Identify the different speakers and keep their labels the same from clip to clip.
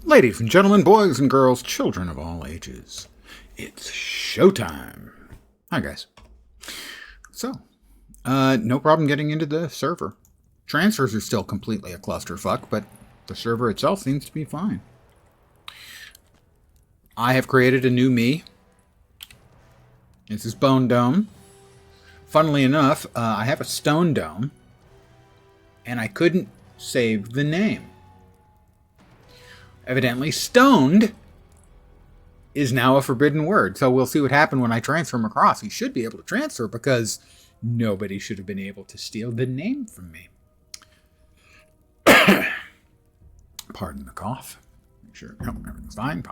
Speaker 1: Ladies and gentlemen, boys and girls, children of all ages, it's showtime. Hi, guys. So, no problem getting into the server. Transfers are still completely a clusterfuck, but the server itself seems to be fine. I have created a new me. This is Bone Dome. Funnily enough, I have a Stone Dome, and I couldn't save the name. Evidently, stoned is now a forbidden word. So we'll see what happens when I transfer him across. He should be able to transfer because nobody should have been able to steal the name from me. Pardon the cough. Make sure everything's fine.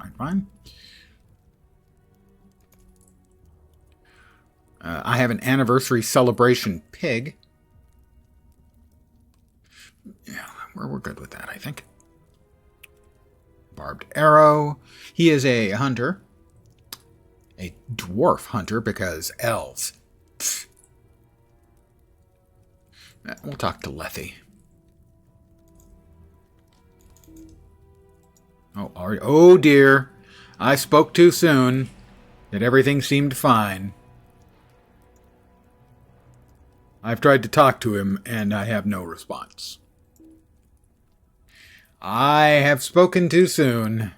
Speaker 1: I have an anniversary celebration pig. Yeah, we're good with that, I think. Barbed arrow. He is a hunter. A dwarf hunter because elves. Pfft. We'll talk to Lethe. Oh dear. I spoke too soon. That everything seemed fine. I've tried to talk to him and I have no response. I have spoken too soon.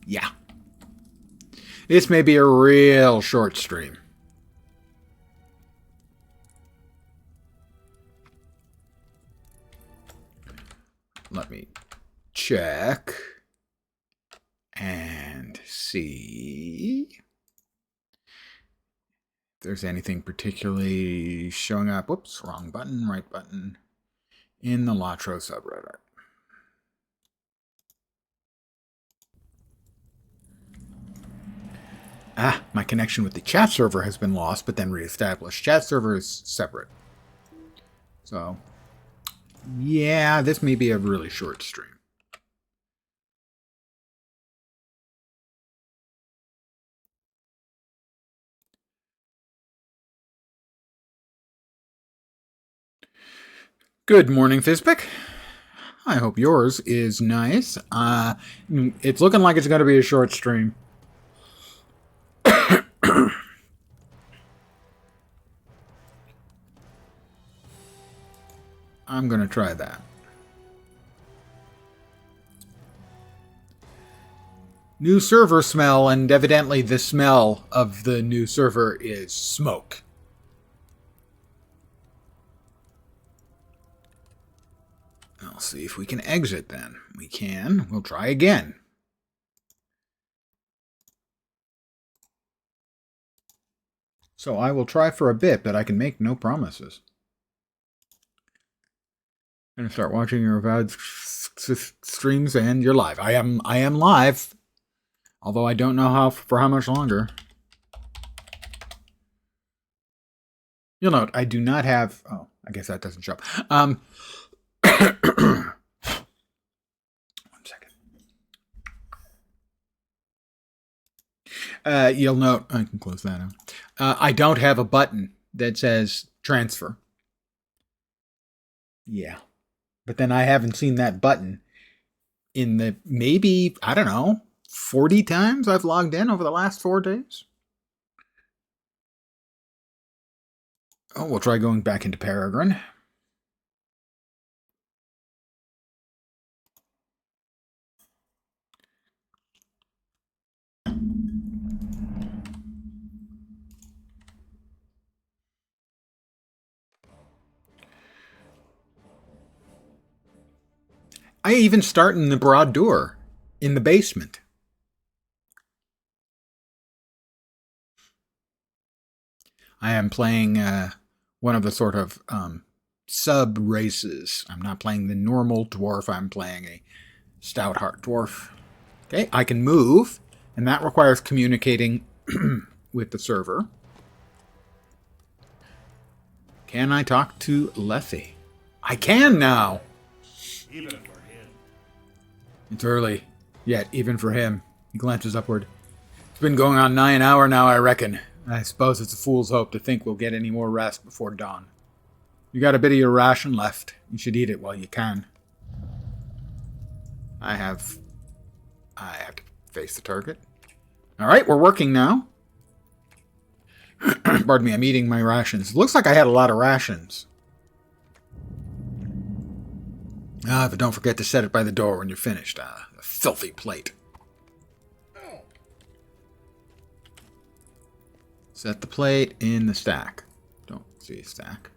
Speaker 1: Yeah. This may be a real short stream. Let me check and see if there's anything particularly showing up. Whoops, wrong button, right button. In the Latro subreddit. My connection with the chat server has been lost, but then reestablished. Chat server is separate. So, yeah, this may be a really short stream. Good morning, Fizpic. I hope yours is nice. It's looking like it's going to be a short stream. I'm going to try that. New server smell, and evidently the smell of the new server is smoke. I'll see if we can exit then. We can. We'll try again. So I will try for a bit, but I can make no promises. I'm going to start watching your avowed streams and you're live. I am live. Although I don't know for how much longer. You'll note I do not have... Oh, I guess that doesn't show up. 1 second. You'll note... I can close that out. I don't have a button that says transfer. Yeah. But then I haven't seen that button in the maybe, I don't know, 40 times I've logged in over the last 4 days. Oh, we'll try going back into Peregrine. I even start in the broad door in the basement. I am playing one of the sort of sub races. I'm not playing the normal dwarf. I'm playing a stout heart dwarf. Okay, I can move, and that requires communicating with the server. Can I talk to Lethe? I can now!
Speaker 2: Even for him.
Speaker 1: It's early, yet even for him. He glances upward. It's been going on 9 hours now, I reckon. I suppose it's a fool's hope to think we'll get any more rest before dawn. You got a bit of your ration left. You should eat it while you can. I have to face the target. Alright, we're working now. Pardon me, I'm eating my rations. Looks like I had a lot of rations. But don't forget to set it by the door when you're finished. A filthy plate. Set the plate in the stack. Don't see a stack.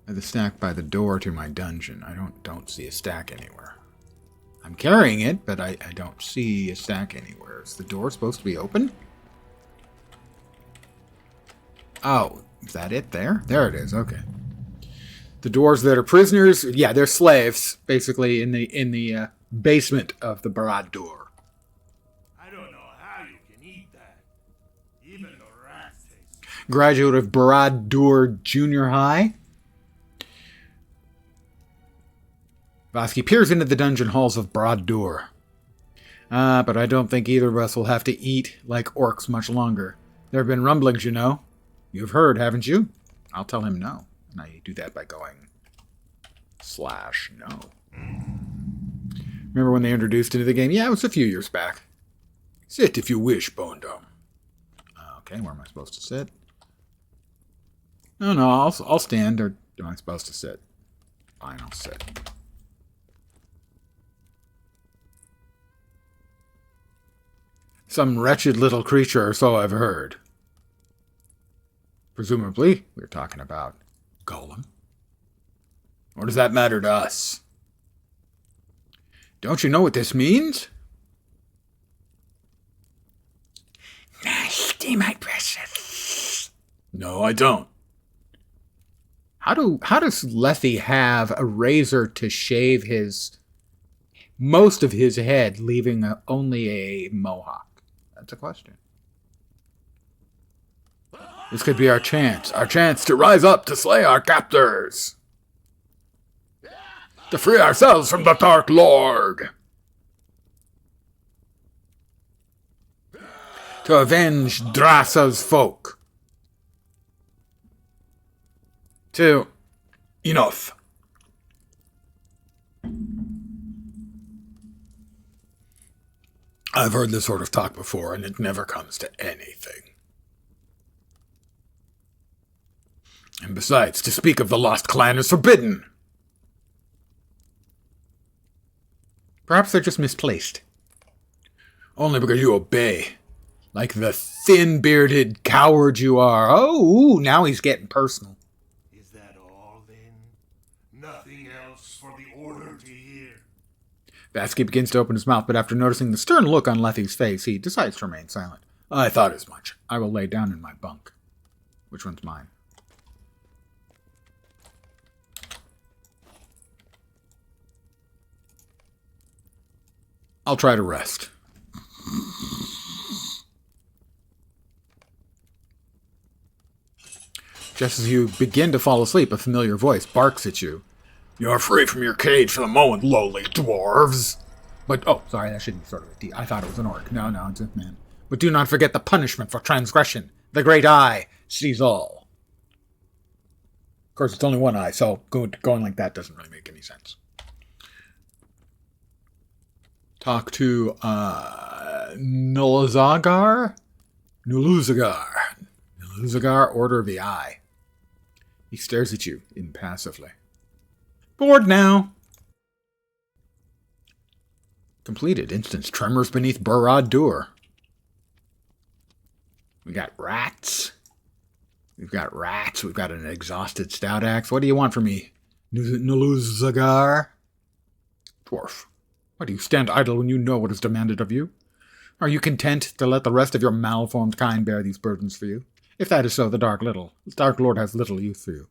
Speaker 1: The stack by the door to my dungeon. I don't see a stack anywhere. I'm carrying it, but I don't see a stack anywhere. Is the door supposed to be open? Oh, is that it there? There it is, okay. The dwarves that are prisoners, yeah, they're slaves, basically, in the basement of the Barad-dûr.
Speaker 2: I don't know how you can eat that. Even the rats taste it.
Speaker 1: Graduate of Barad-dûr Junior High. Vasky peers into the dungeon halls of Barad-dûr. But I don't think either of us will have to eat like orcs much longer. There have been rumblings, you know. You've heard, haven't you? I'll tell him no. And I do that by going /no. Remember when they introduced it to the game? Yeah, it was a few years back. Sit if you wish, Bondom. Okay, where am I supposed to sit? No, I'll stand, or am I supposed to sit? Fine, I'll sit. Some wretched little creature, or so I've heard. Presumably, we're talking about Golem. Or does that matter to us? Don't you know what this means? Nasty, my precious. No, I don't. How does Lethy have a razor to shave most of his head, leaving only a mohawk? That's a question. This could be our chance to rise up to slay our captors. To free ourselves from the Dark Lord. To avenge Drasa's folk. Enough. I've heard this sort of talk before, and it never comes to anything. And besides, to speak of the Lost Clan is forbidden. Perhaps they're just misplaced. Only because you obey. Like the thin-bearded coward you are. Oh, now he's getting personal.
Speaker 2: Is that all, then? Nothing else for the Order to hear?
Speaker 1: Vasky begins to open his mouth, but after noticing the stern look on Lethy's face, he decides to remain silent. I thought as much. I will lay down in my bunk. Which one's mine? I'll try to rest. Just as you begin to fall asleep, a familiar voice barks at you. You're free from your cage for the moment, lowly dwarves. But, oh, sorry, that should be sort of a D. I thought it was an orc. No, it's a man. But do not forget the punishment for transgression. The great eye sees all. Of course, it's only one eye, so going like that doesn't really make any sense. Talk to, Nulazagar? Nulazagar, Order of the Eye. He stares at you impassively. Bored now. Completed. Instance tremors beneath Barad-dûr. We got rats. We've got an exhausted stout axe. What do you want from me, Nulazagar? Dwarf. Why do you stand idle when you know what is demanded of you? Are you content to let the rest of your malformed kind bear these burdens for you? If that is so, the Dark Lord has little use for you.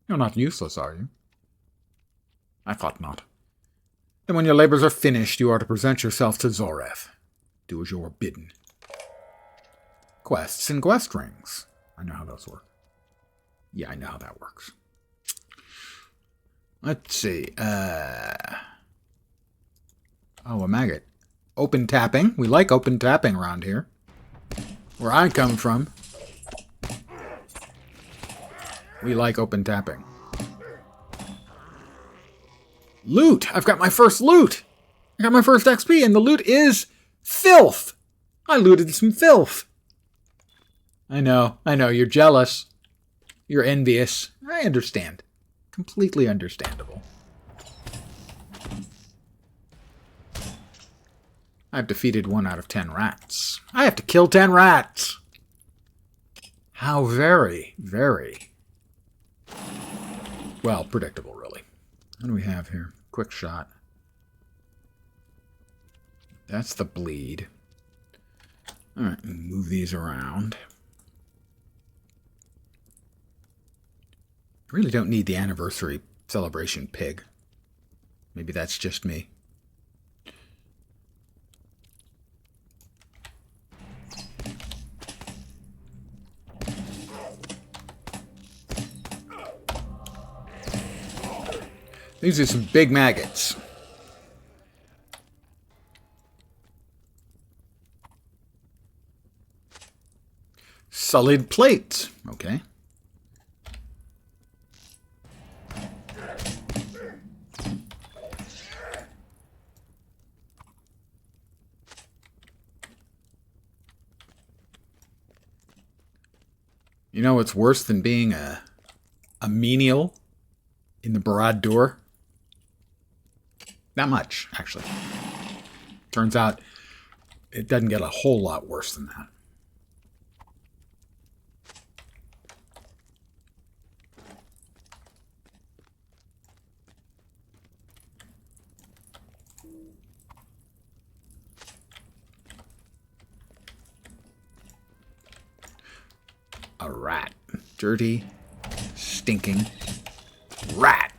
Speaker 1: You're not useless, are you? I thought not. Then when your labors are finished, you are to present yourself to Zoreth. Do as you are bidden. Quests and quest rings. I know how those work. Yeah, I know how that works. Let's see. Oh, a maggot. Open tapping. We like open tapping around here. Where I come from, We like open tapping. Loot! I've got my first loot! I got my first XP, and the loot is filth! I looted some filth. I know, you're jealous. You're envious. I understand. Completely understandable. I've defeated 1 out of 10 rats. I have to kill 10 rats! How very, very... well, predictable, really. What do we have here? Quick shot. That's the bleed. Alright, move these around. I really don't need the anniversary celebration pig. Maybe that's just me. These are some big maggots. Sullied plates. Okay. You know what's worse than being a menial in the Barad door? Not much, actually. Turns out it doesn't get a whole lot worse than that. A rat. Dirty, stinking rat.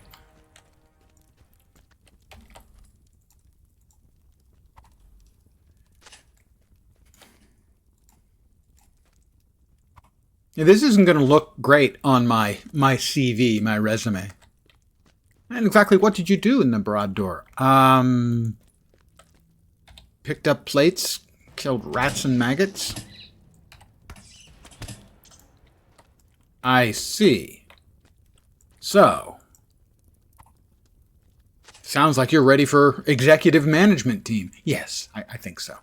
Speaker 1: Now, this isn't going to look great on my CV, my resume. And exactly what did you do in the broad door? Picked up plates, killed rats and maggots. I see. So, sounds like you're ready for executive management team. Yes, I think so.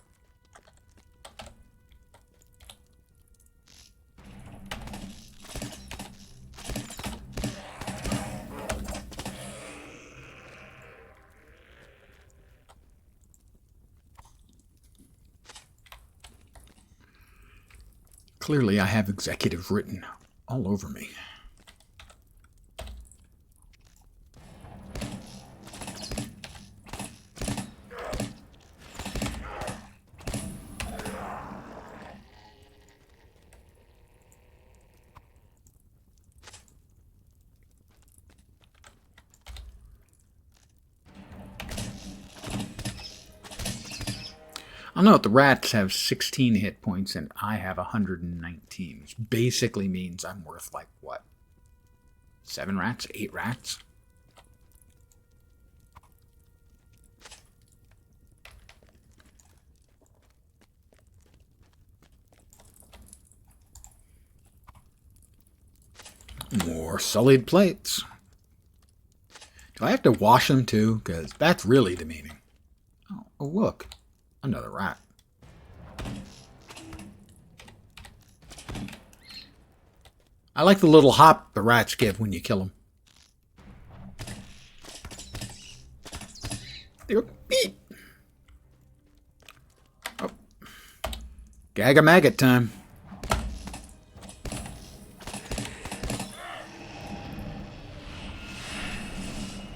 Speaker 1: Clearly, I have executive written all over me. I'll note the rats have 16 hit points and I have 119, which basically means I'm worth like, what? 7 rats? 8 rats? More sullied plates. Do I have to wash them too? Because that's really demeaning. Oh, look. Another rat. I like the little hop the rats give when you kill them. They go beep. Oh. Gag a maggot time.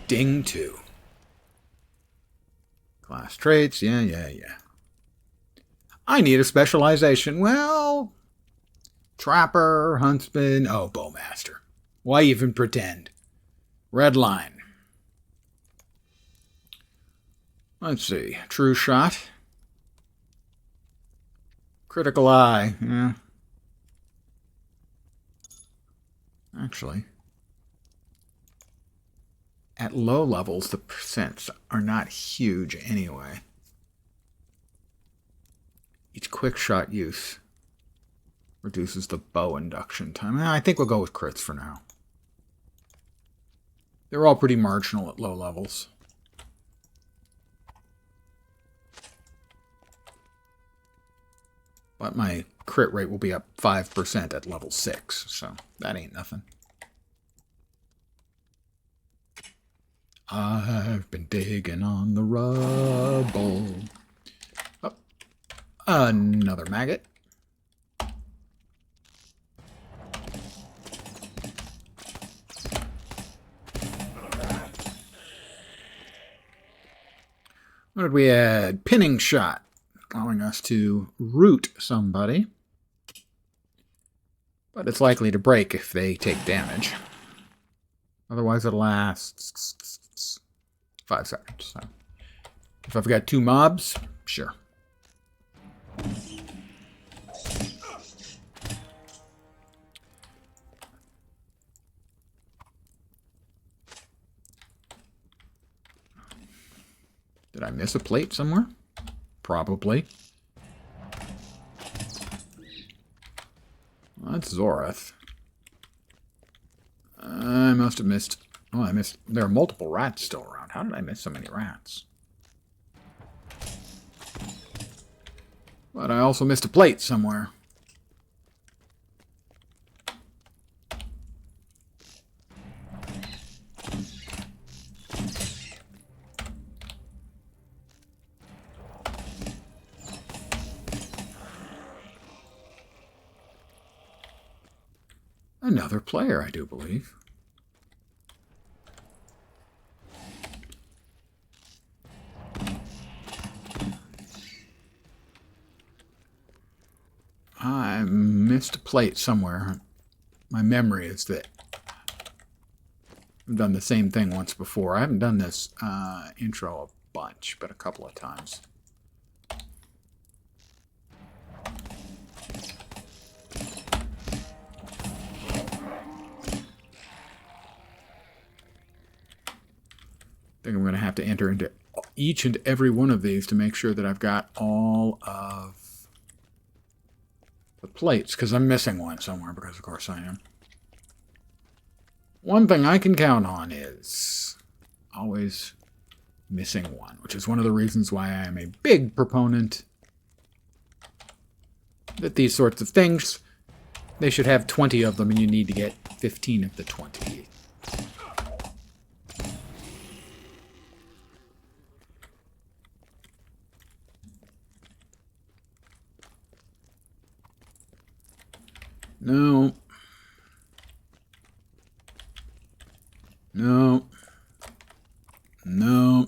Speaker 1: Ding 2. Class traits, yeah. I need a specialization. Well, trapper, huntsman, oh, bowmaster. Why even pretend? Red line. Let's see. True shot. Critical eye, yeah. Actually, at low levels, the percents are not huge anyway. Each quick shot use reduces the bow induction time. I think we'll go with crits for now. They're all pretty marginal at low levels. But my crit rate will be up 5% at level 6, so that ain't nothing. I've been digging on the rubble. Oh, another maggot. What did we add? Pinning shot, allowing us to root somebody. But it's likely to break if they take damage. Otherwise, it lasts 5 seconds. So if I've got 2 mobs, sure. Did I miss a plate somewhere? Probably. Well, that's Zoreth. I must have missed... Oh, I missed... There are multiple rats still around. How did I miss so many rats? But I also missed a plate somewhere. Another player, I do believe. I missed a plate somewhere. My memory is that I've done the same thing once before. I haven't done this intro a bunch, but a couple of times. I think I'm going to have to enter into each and every one of these to make sure that I've got all of the plates, because I'm missing one somewhere, because of course I am. One thing I can count on is always missing one, which is one of the reasons why I am a big proponent that these sorts of things, they should have 20 of them, and you need to get 15 of the 20. No. No. No.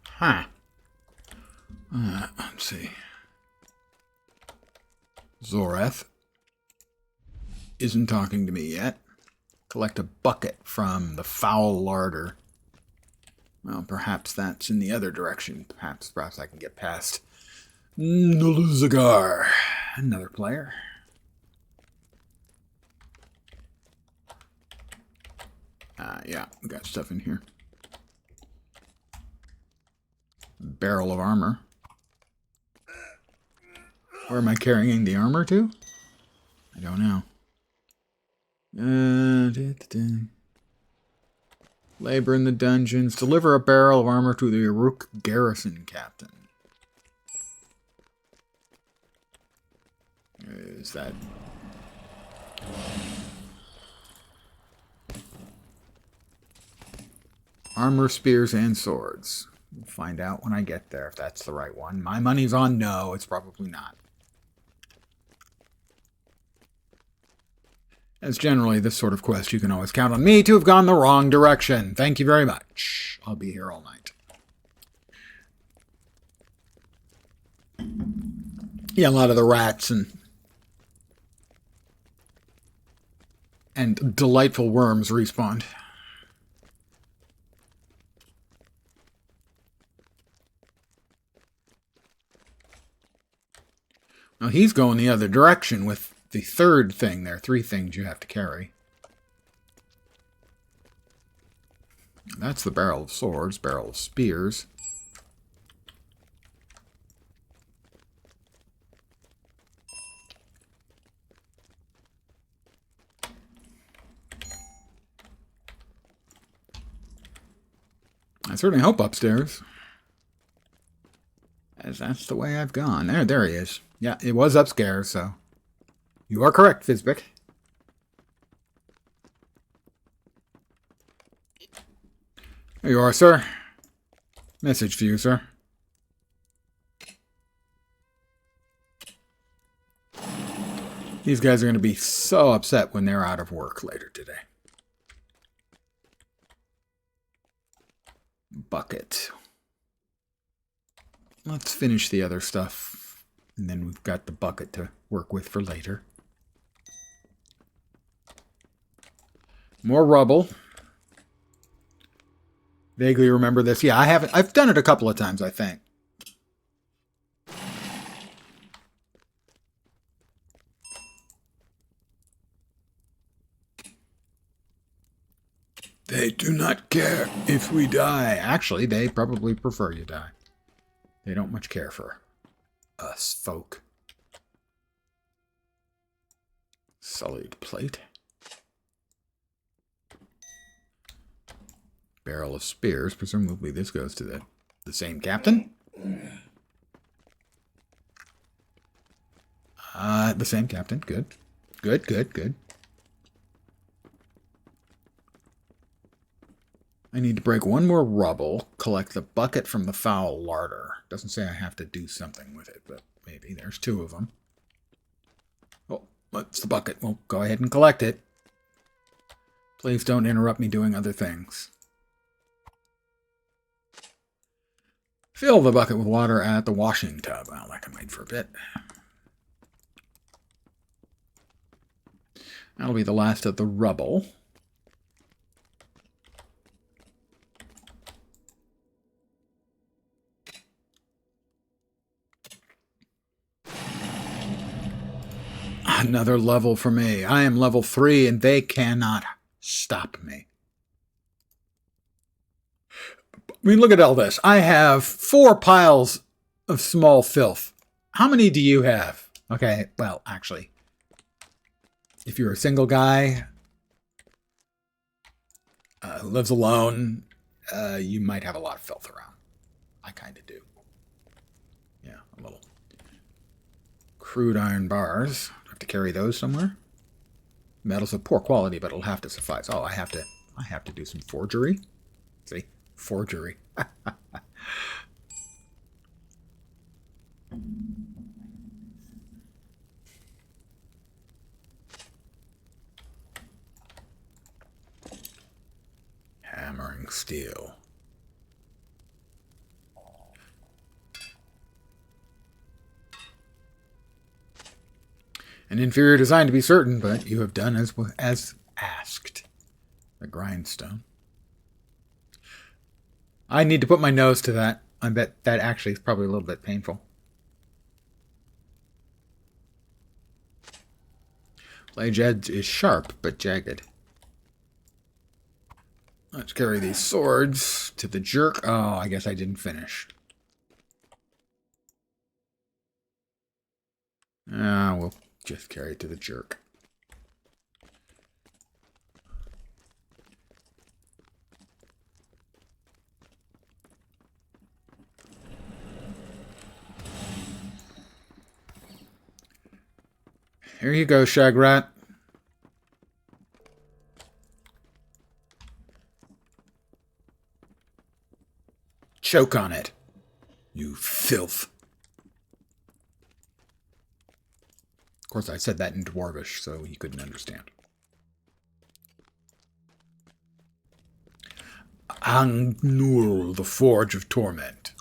Speaker 1: Huh. Let's see. Zoreth isn't talking to me yet. Collect a bucket from the foul larder. Well, perhaps that's in the other direction. Perhaps I can get past Nulzagar. Another player. Yeah, we got stuff in here. Barrel of armor. Where am I carrying the armor to? I don't know. Labor in the dungeons. Deliver a barrel of armor to the Uruk garrison captain. Is that... Armor, spears, and swords. We'll find out when I get there if that's the right one. My money's on no, it's probably not. As generally this sort of quest, you can always count on me to have gone the wrong direction. Thank you very much. I'll be here all night. Yeah, a lot of the rats and delightful worms respawned. Now he's going the other direction with the third thing. There are 3 things you have to carry. That's the barrel of swords, barrel of spears. I certainly hope upstairs. As that's the way I've gone. There he is. Yeah, it was upstairs, so... You are correct, Fizbik. There you are, sir. Message for you, sir. These guys are going to be so upset when they're out of work later today. Bucket. Let's finish the other stuff. And then we've got the bucket to work with for later. More rubble. Vaguely remember this. Yeah, I've done it a couple of times, I think. They do not care if we die. Actually, they probably prefer you die. They don't much care for us folk. Sullied plate. Barrel of spears. Presumably this goes to the same captain. The same captain. Good. Good, good, good. I need to break one more rubble, collect the bucket from the foul larder. Doesn't say I have to do something with it, but maybe. There's two of them. Oh, what's the bucket? Well, go ahead and collect it. Please don't interrupt me doing other things. Fill the bucket with water at the washing tub. Well, that can wait for a bit. That'll be the last of the rubble. Another level for me. I am level 3 and they cannot stop me. I mean, look at all this. I have 4 piles of small filth. How many do you have? Okay, well, actually, if you're a single guy who lives alone, you might have a lot of filth around. I kind of do. Yeah, a little. Crude iron bars. Have to carry those somewhere. Metal's of poor quality, but it'll have to suffice. Oh, I have to do some forgery. See? Forgery. Hammering steel. An inferior design to be certain, but you have done as asked. The grindstone. I need to put my nose to that. I bet that actually is probably a little bit painful. Blade edge is sharp, but jagged. Let's carry these swords to the jerk. Oh, I guess I didn't finish. We'll just carry it to the jerk. Here you go, Shagrat. Choke on it, you filth. Of course, I said that in Dwarvish, so he couldn't understand. Angnul, the Forge of Torment.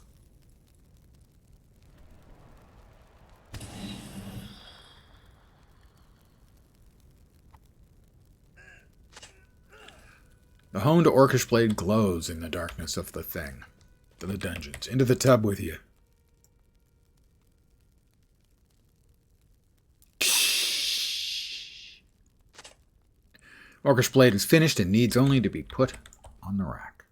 Speaker 1: The honed orcish blade glows in the darkness of the thing. To the dungeons. Into the tub with you. Orcish blade is finished and needs only to be put on the rack.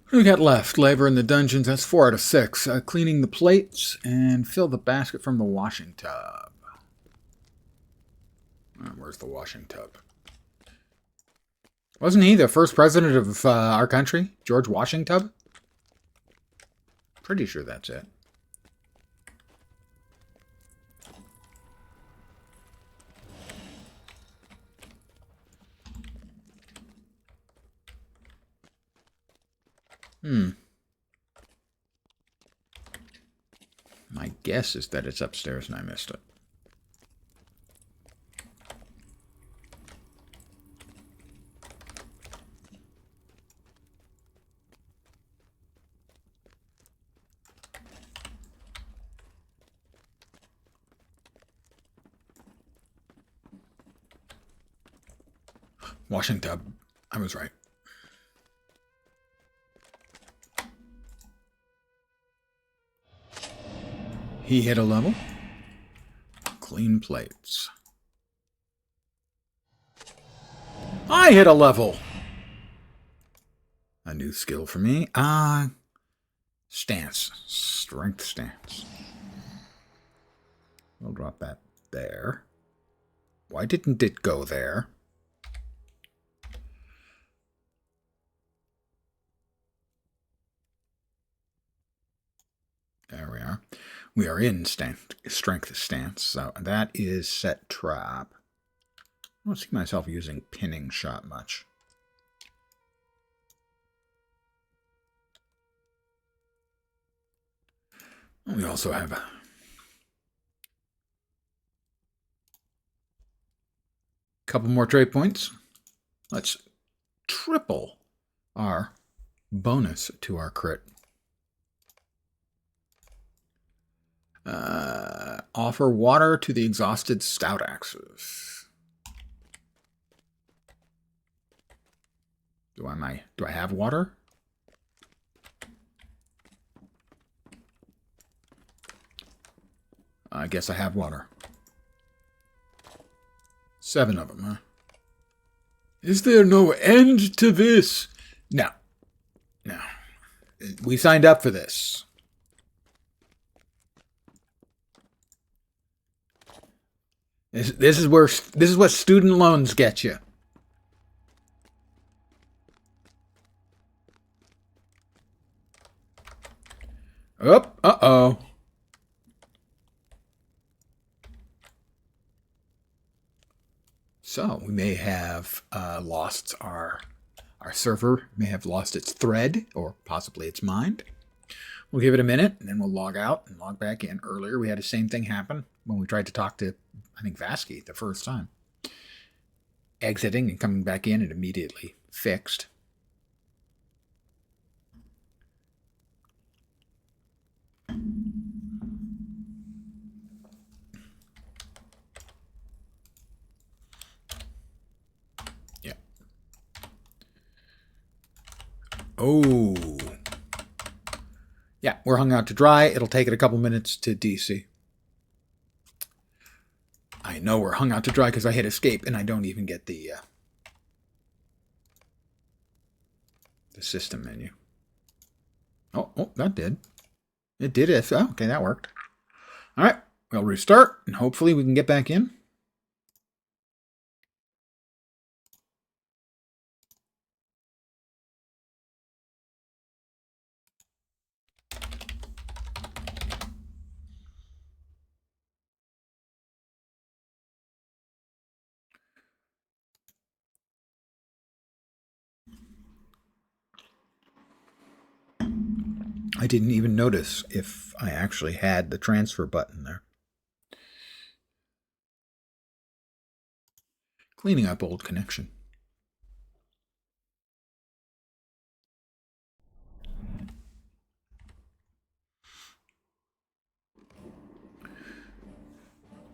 Speaker 1: What do we got left? Labor in the dungeons, that's 4 out of 6. Cleaning the plates and fill the basket from the washing tub. Where's the washing tub? Wasn't he the first president of our country? George Washington? Pretty sure that's it. My guess is that it's upstairs and I missed it. Washington. I was right. He hit a level. Clean plates. I hit a level. A new skill for me. Stance. Strength stance. We'll drop that there. Why didn't it go there? There we are. We are in strength stance, so that is set trap. I don't see myself using pinning shot much. We also have a couple more trade points. Let's triple our bonus to our crit. Offer water to the exhausted stout axes. Do I have water? I guess I have water. 7 of them, huh? Is there no end to this? No. No. We signed up for this. This is what student loans get you. Oh, uh-oh. So we may have lost our server, may have lost its thread, or possibly its mind. We'll give it a minute, and then we'll log out and log back in. Earlier, we had the same thing happen when we tried to talk to, I think, Vasky the first time. Exiting and coming back in, it immediately fixed. Yeah. Oh. Yeah, we're hung out to dry. It'll take it a couple minutes to DC. I know we're hung out to dry because I hit escape and I don't even get the system menu. Oh, that did. It did it. Oh, okay, that worked. All right, we'll restart and hopefully we can get back in. I didn't even notice if I actually had the transfer button there. Cleaning up old connection.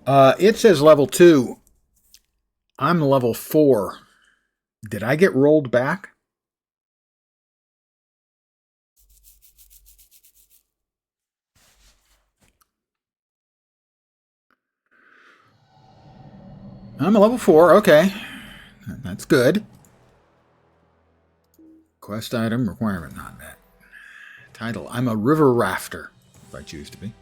Speaker 1: It says level 2. I'm level 4. Did I get rolled back? I'm a level 4. Okay. That's good. Quest item requirement not met. Title, I'm a river rafter, if I choose to be.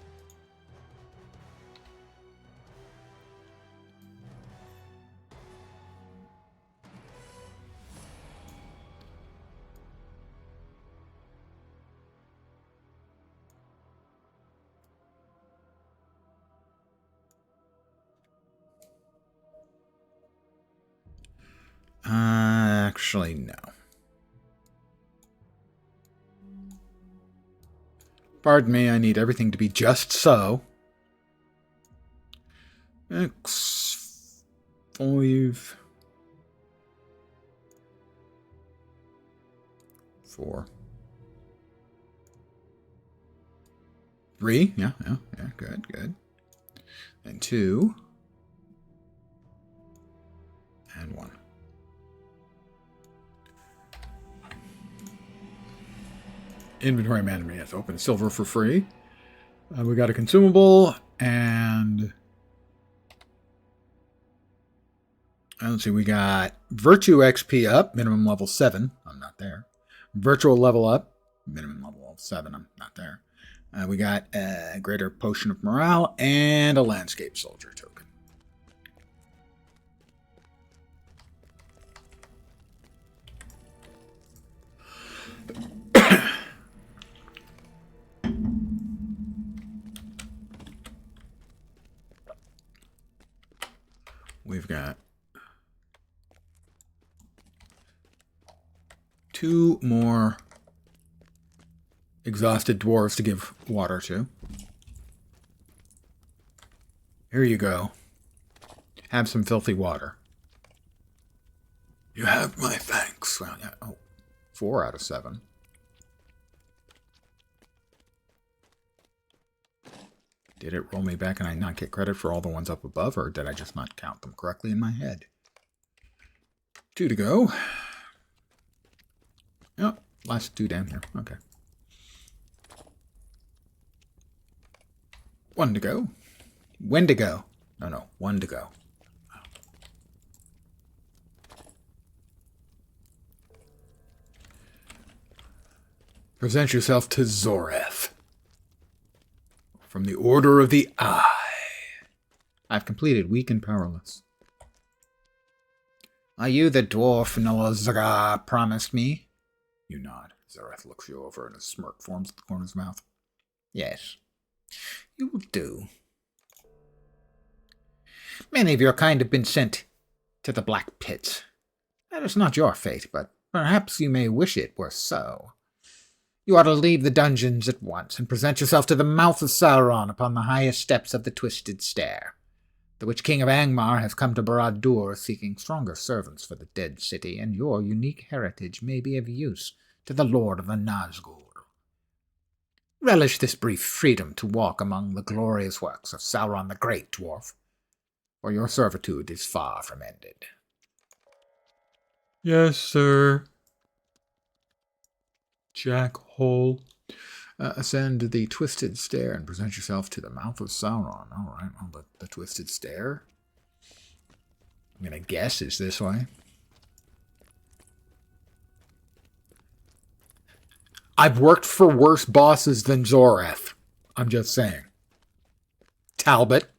Speaker 1: Actually, no. Pardon me, I need everything to be just so. X 5 4 3. Yeah, good. And 2 and 1. Inventory management. Yes, open silver for free. We got a consumable and let's see. We got virtue XP up, minimum level 7. I'm not there. Virtual level up, minimum level 7. I'm not there. We got a greater potion of morale and a landscape soldier token. We've got 2 more exhausted dwarves to give water to. Here you go. Have some filthy water. You have my thanks. Well, yeah. Oh, 4 out of 7. Did it roll me back and I not get credit for all the ones up above, or did I just not count them correctly in my head? 2 to go. Oh, last 2 down here. Okay. 1 to go. When to go? No, 1 to go. Present yourself to Zoreth. From the Order of the Eye. I've completed Weak and Powerless. Are you the dwarf Nolazara promised me? You nod. Zoreth looks you over and a smirk forms at the corner of his mouth. Yes. You will do. Many of your kind have been sent to the Black Pits. That is not your fate, but perhaps you may wish it were so. You ought to leave the dungeons at once and present yourself to the mouth of Sauron upon the highest steps of the Twisted Stair. The Witch King of Angmar has come to Barad-dûr seeking stronger servants for the dead city, and your unique heritage may be of use to the Lord of the Nazgûl. Relish this brief freedom to walk among the glorious works of Sauron the Great, dwarf, for your servitude is far from ended. Yes, sir. Jackhole. Ascend the Twisted Stair and present yourself to the mouth of Sauron. All right, well, the Twisted Stair, I'm going to guess, is this way. I've worked for worse bosses than Zoreth. I'm just saying. Talbot.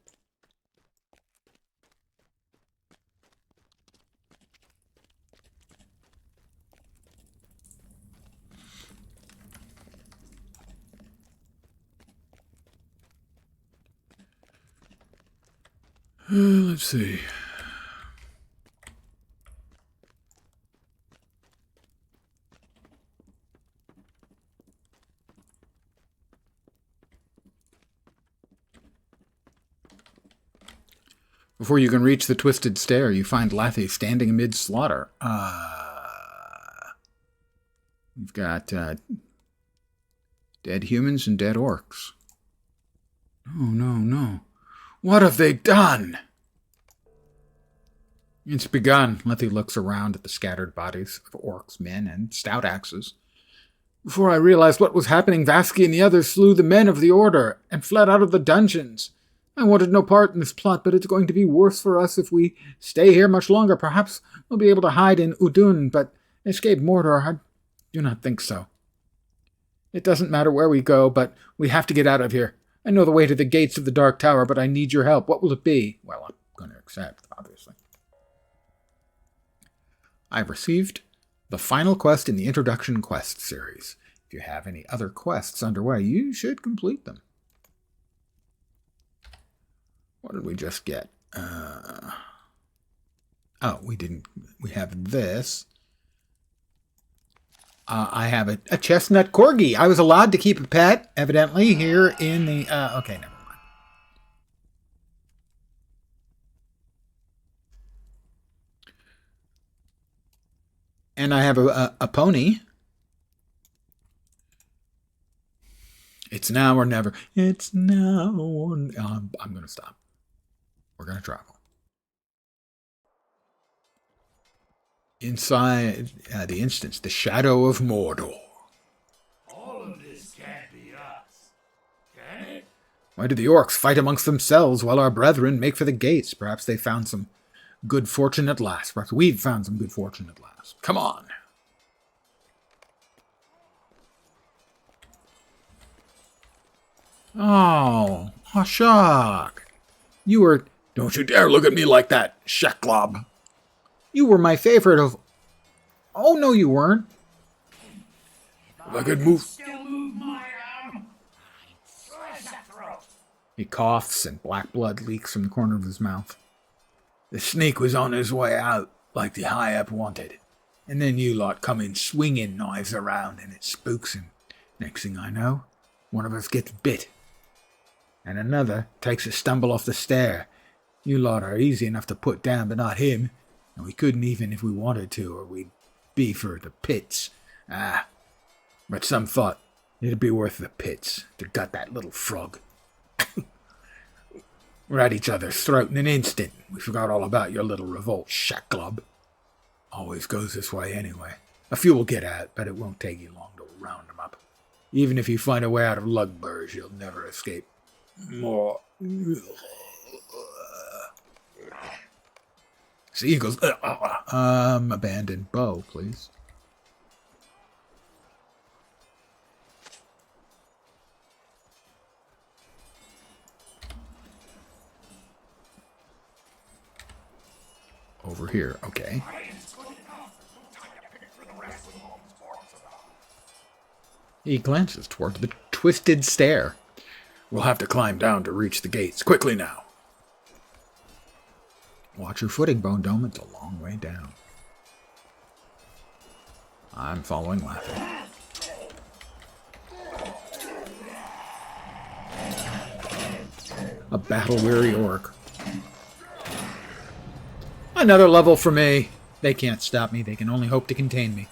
Speaker 1: Let's see. Before you can reach the Twisted Stair, you find Lathy standing amid slaughter. You've got dead humans and dead orcs. Oh, no. What have they done? It's begun. Lethy looks around at the scattered bodies of orcs, men, and stout axes. Before I realized what was happening, Vasky and the others slew the men of the Order and fled out of the dungeons. I wanted no part in this plot, but it's going to be worse for us if we stay here much longer. Perhaps we'll be able to hide in Udun, but escape Mordor, I do not think so. It doesn't matter where we go, but we have to get out of here. I know the way to the gates of the Dark Tower, but I need your help. What will it be? Well, I'm going to accept, obviously. I've received the final quest in the Introduction Quest series. If you have any other quests underway, you should complete them. What did we just get? Oh, we didn't. We have this. I have a chestnut corgi. I was allowed to keep a pet, evidently, here in the... okay, never mind. And I have a pony. It's now or never. It's now or... I'm going to stop. We're going to travel. Inside the instance, the shadow of Mordor.
Speaker 2: All of this can't be us. Can it?
Speaker 1: Why do the orcs fight amongst themselves while our brethren make for the gates? Perhaps they found some good fortune at last. Perhaps we've found some good fortune at last. Come on. Oh, Shock. You were... Don't you dare look at me like that, Sheklob. You were my favorite of... Oh, no, you weren't. If I could move...
Speaker 2: Still move my arm. Slash that throat.
Speaker 1: He coughs and black blood leaks from the corner of his mouth. The snake was on his way out, like the high-up wanted. And then you lot come in swinging knives around and it spooks him. Next thing I know, one of us gets bit. And another takes a stumble off the stair. You lot are easy enough to put down, but not him. And we couldn't even if we wanted to, or we'd be for the pits. But some thought it'd be worth the pits to gut that little frog. We're at each other's throat in an instant. We forgot all about your little revolt, Sheklob. Always goes this way anyway. A few will get out, but it won't take you long to round them up. Even if you find a way out of Lugburs, you'll never escape. More. See, he goes, abandon bow, please. Over here, okay. He glances toward the twisted stair. We'll have to climb down to reach the gates. Quickly now. Watch your footing, Bone Dome. It's a long way down. I'm following, laughing. A battle-weary orc. Another level for me. They can't stop me. They can only hope to contain me.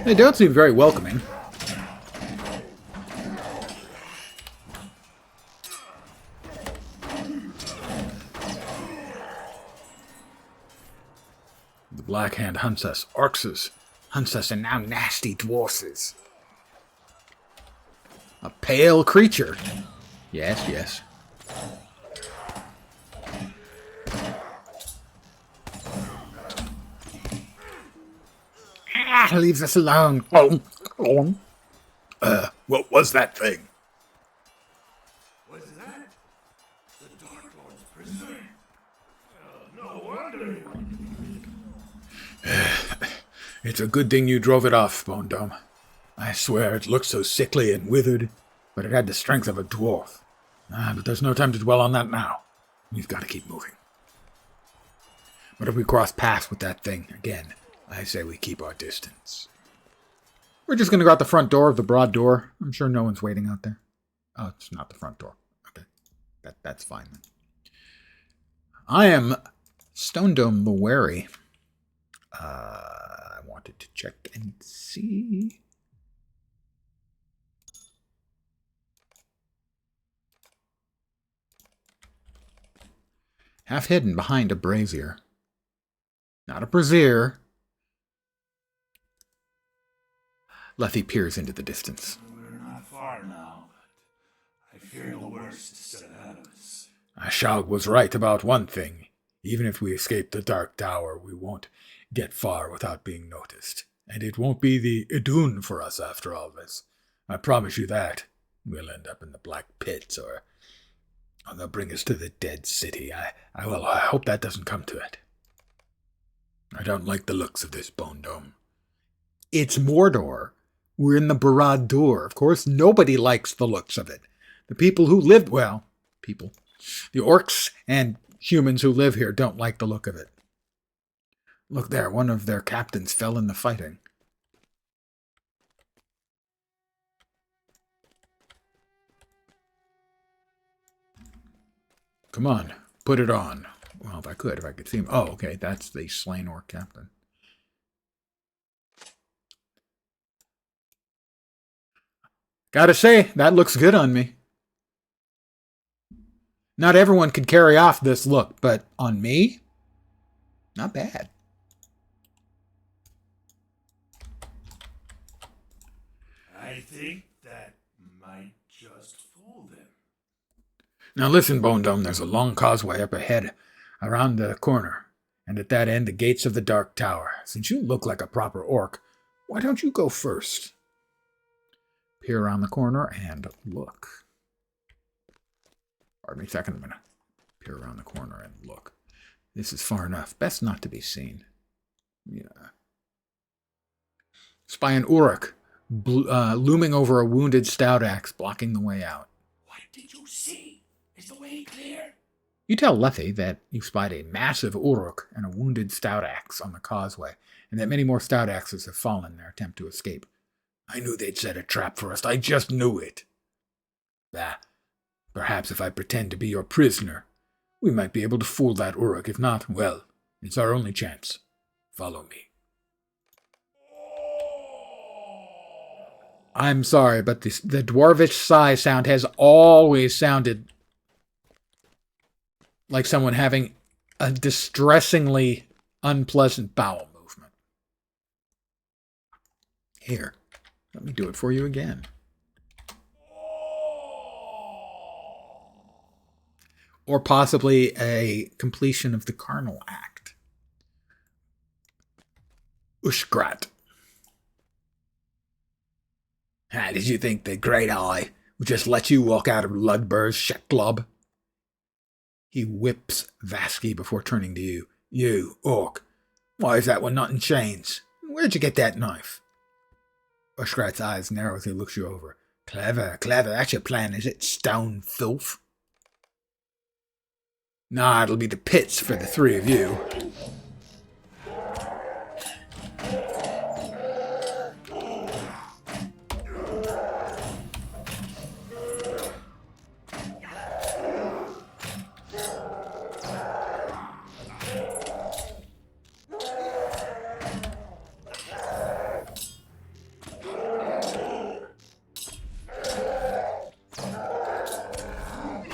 Speaker 1: They don't seem very welcoming. The Black Hand hunts us. Orcs hunts us, and now nasty dwarfs. A pale creature. Yes, yes. Leaves us alone. What was that thing?
Speaker 2: Was that the Dark Lord's prisoner? No wonder.
Speaker 1: It's a good thing you drove it off, Bone Dome. I swear it looked so sickly and withered, but it had the strength of a dwarf. But there's no time to dwell on that now. We've got to keep moving. But if we cross paths with that thing again, I say we keep our distance. We're just going to go out the front door of the broad door. I'm sure no one's waiting out there. Oh, it's not the front door. Okay. That's fine then. I am Stone Dome the Wary. I wanted to check and see. half hidden behind a brazier. Not a brazier. Lethe peers into the distance.
Speaker 2: We're not far now, but I fear the worst is still ahead of us.
Speaker 1: Ashag was right about one thing. Even if we escape the Dark Tower, we won't get far without being noticed. And it won't be the Idun for us after all this. I promise you that. We'll end up in the Black Pits, or they'll bring us to the Dead City. I hope that doesn't come to it. I don't like the looks of this Bone Dome. It's Mordor. We're in the Barad-dûr. Of course, nobody likes the looks of it. The people who live, the orcs and humans who live here don't like the look of it. Look there, one of their captains fell in the fighting. Come on, put it on. Well, if I could see him. Oh, okay, that's the slain orc captain. Gotta say, that looks good on me. Not everyone could carry off this look, but on me, not bad.
Speaker 2: I think that might just fool them.
Speaker 1: Now listen, Bone Dome, there's a long causeway up ahead, around the corner, and at that end the gates of the Dark Tower. Since you look like a proper orc, why don't you go first? Peer around the corner and look. Pardon me a second, I'm going to peer around the corner and look. This is far enough. Best not to be seen. Yeah. Spy an Uruk, looming over a wounded stout axe, blocking the way out.
Speaker 2: What did you see? Is the way clear?
Speaker 1: You tell Lethe that you spied a massive Uruk and a wounded stout axe on the causeway, and that many more stout axes have fallen in their attempt to escape. I knew they'd set a trap for us. I just knew it. Perhaps if I pretend to be your prisoner, we might be able to fool that Uruk. If not, well, it's our only chance. Follow me. I'm sorry, but the dwarvish sigh sound has always sounded like someone having a distressingly unpleasant bowel movement. Here, let me do it for you again. Or possibly a completion of the carnal act. Ushgrat. How did you think the Great Eye would just let you walk out of Ludbur's Sheklob? He whips Vasky before turning to you. You, orc, why is that one not in chains? Where'd you get that knife? Ushgrat's eyes narrow as he looks you over. Clever, clever. That's your plan, is it, stone filth? Nah, it'll be the pits for the three of you.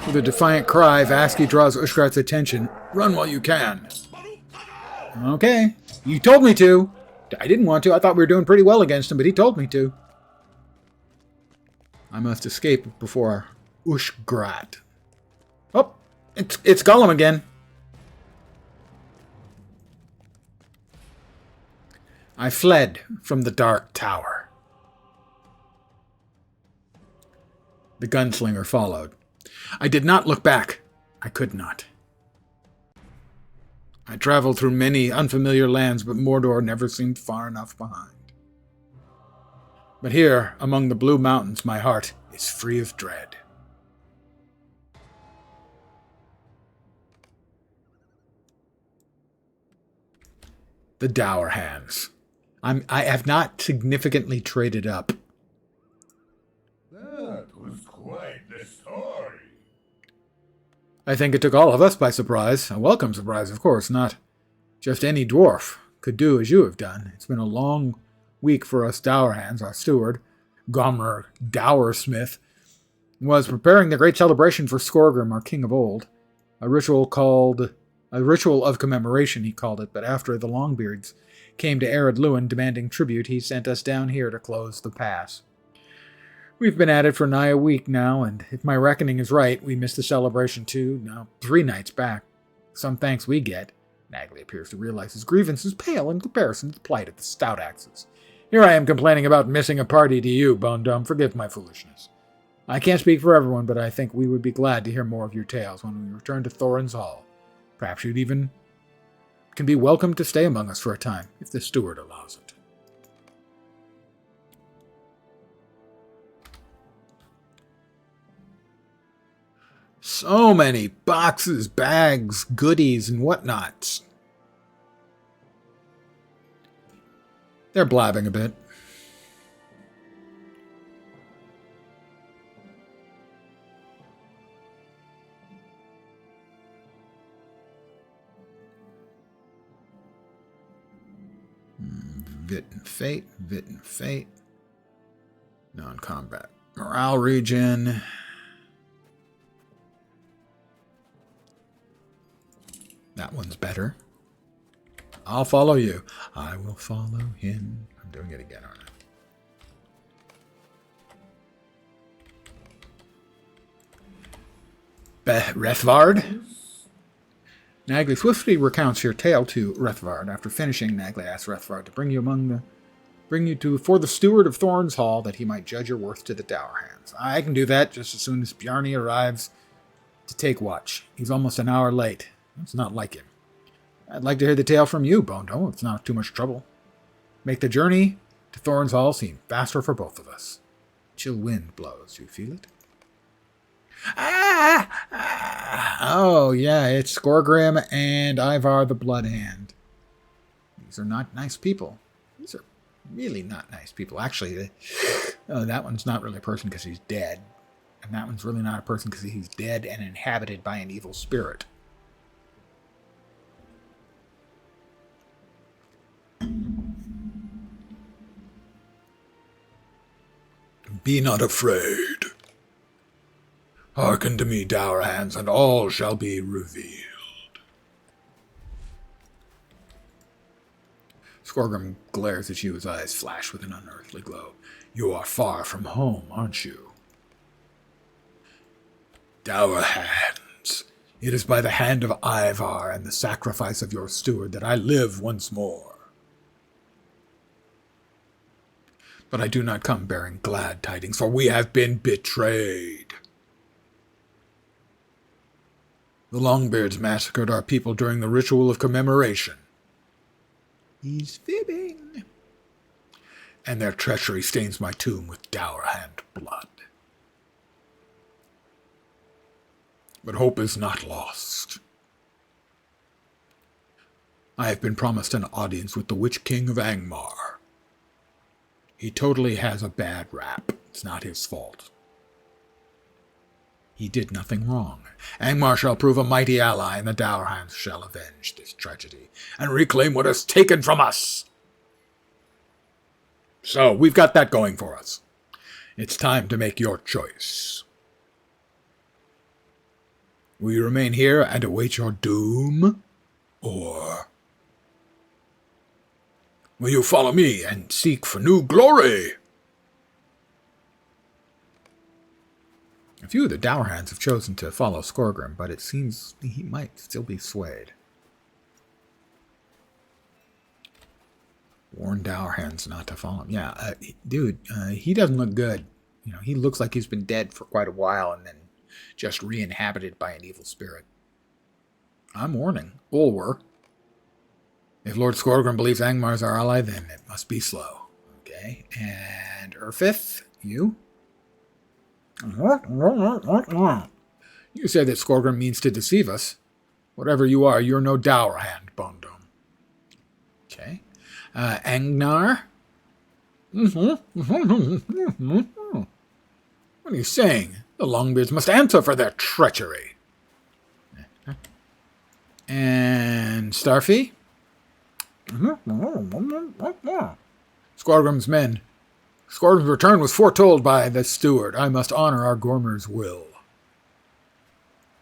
Speaker 1: With a defiant cry, Vasky draws Ushgrat's attention. Run while you can. Okay. You told me to. I didn't want to. I thought we were doing pretty well against him, but he told me to. I must escape before Ushgrat. Oh, it's Gollum again. I fled from the Dark Tower. The gunslinger followed. I did not look back. I could not. I traveled through many unfamiliar lands, but Mordor never seemed far enough behind. But here, among the Blue Mountains, my heart is free of dread. The Dour Hands. I have not significantly traded up.
Speaker 2: That was quite the story.
Speaker 1: I think it took all of us by surprise. A welcome surprise, of course. Not just any dwarf could do as you have done. It's been a long week for us Dour Hands. Our steward, Gomer Dowersmith, was preparing the great celebration for Skorgrim, our king of old, a ritual called A ritual of commemoration, he called it, but after the Longbeards came to Ered Luin demanding tribute, he sent us down here to close the pass. We've been at it for nigh a week now, and if my reckoning is right, we missed the celebration 3 nights back. Some thanks we get. Nagley appears to realize his grievance is pale in comparison to the plight of the stout axes. Here I am complaining about missing a party to you, Bone Dome. Forgive my foolishness. I can't speak for everyone, but I think we would be glad to hear more of your tales when we return to Thorin's Hall. Perhaps you'd even can be welcome to stay among us for a time, if the steward allows it. So many boxes, bags, goodies, and whatnots. They're blabbing a bit. Vit and Fate. Non-combat. Morale regen. That one's better. I'll follow you. I will follow him. I'm doing it again, aren't I? Rethvard? Nagley swiftly recounts your tale to Rethvard. After finishing, Nagley asks Rethvard to bring you to before the steward of Thorn's Hall that he might judge your worth to the dour hands. I can do that just as soon as Bjarni arrives to take watch. He's almost an hour late. It's not like him. I'd like to hear the tale from you, Bondo. It's not too much trouble. Make the journey to Thorn's Hall seem faster for both of us. Chill wind blows. You feel it? Oh, yeah, it's Skorgrim and Ivar the Bloodhand. These are not nice people. These are really not nice people. Actually, that one's not really a person because he's dead. And that one's really not a person because he's dead and inhabited by an evil spirit. Be not afraid. Hearken to me, dour hands, and all shall be revealed. Skorgrim glares at you, his eyes flash with an unearthly glow. You are far from home, aren't you? Dour hands, it is by the hand of Ivar and the sacrifice of your steward that I live once more. But I do not come bearing glad tidings, for we have been betrayed. The Longbeards massacred our people during the ritual of commemoration. He's fibbing. And their treachery stains my tomb with dour hand blood. But hope is not lost. I have been promised an audience with the Witch King of Angmar. He totally has a bad rap. It's not his fault. He did nothing wrong. Angmar shall prove a mighty ally, and the Dourhands shall avenge this tragedy and reclaim what is taken from us. So, we've got that going for us. It's time to make your choice. Will you remain here and await your doom? Or will you follow me and seek for new glory? A few of the Dourhands have chosen to follow Skorgrim, but it seems he might still be swayed. Warn Dourhands not to follow him. Yeah, dude, he doesn't look good. You know, he looks like he's been dead for quite a while and then just re-inhabited by an evil spirit. I'm warning. Ulwer. If Lord Skorgrim believes Angmar's our ally, then it must be slow. Okay, and Urfith, you? You said that Skorgrim means to deceive us. Whatever you are, you're no Dourhand, Bondome. Okay. Angnar? What are you saying? The Longbeards must answer for their treachery. And Starfy? Skorgrim's men. Skorgrim's return was foretold by the steward. I must honor our Gormer's will.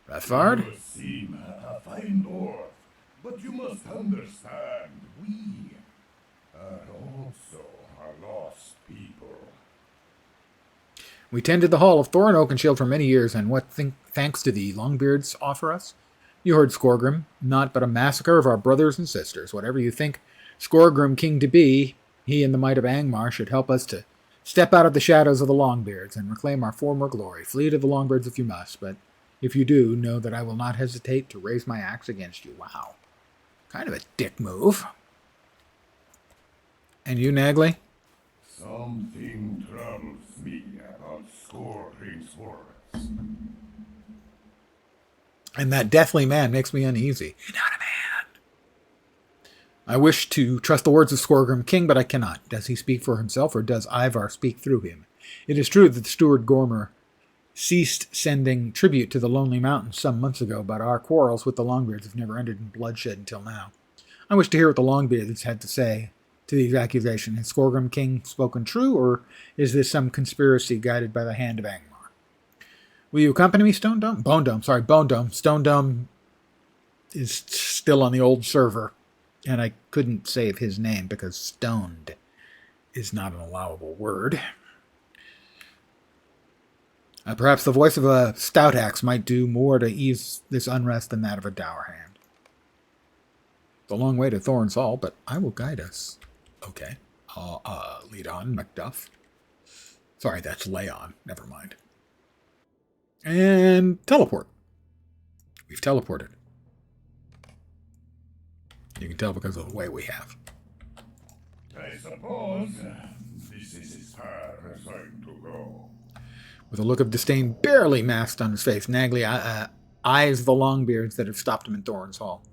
Speaker 1: Rathvard?
Speaker 2: You seem a fine dwarf. But you must understand, we are also a lost people.
Speaker 1: We tended the hall of Thor and Oakenshield for many years, and what thanks to the Longbeards offer us? You heard Skorgrim, not but a massacre of our brothers and sisters. Whatever you think Skorgrim King to be, he and the might of Angmar should help us to step out of the shadows of the Longbeards and reclaim our former glory. Flee to the Longbeards if you must, but if you do, know that I will not hesitate to raise my axe against you. Wow. Kind of a dick move. And you, Nagley?
Speaker 2: Something troubles me about Skorgrim's words.
Speaker 1: And that deathly man makes me uneasy. You're not a man. I wish to trust the words of Skorgrim King, but I cannot. Does he speak for himself, or does Ivar speak through him? It is true that the steward Gormer ceased sending tribute to the Lonely Mountains some months ago, but our quarrels with the Longbeards have never ended in bloodshed until now. I wish to hear what the Longbeards had to say to these accusations. Has Skorgrim King spoken true, or is this some conspiracy guided by the hand of Angmar? Will you accompany me, Stone Dome? Bone Dome, sorry, Bone Dome. Stone Dome is still on the old server, and I couldn't save his name because stoned is not an allowable word. Perhaps the voice of a stout axe might do more to ease this unrest than that of a dour hand. It's a long way to Thorn's Hall, but I will guide us. Okay. Lead on, Macduff. Sorry, that's Leon. Never mind. And teleport. We've teleported. You can tell because of the way we have.
Speaker 2: I suppose this is as far as I'm to go.
Speaker 1: With a look of disdain barely masked on his face, Nagley eyes the Longbeards that have stopped him in Thorn's Hall.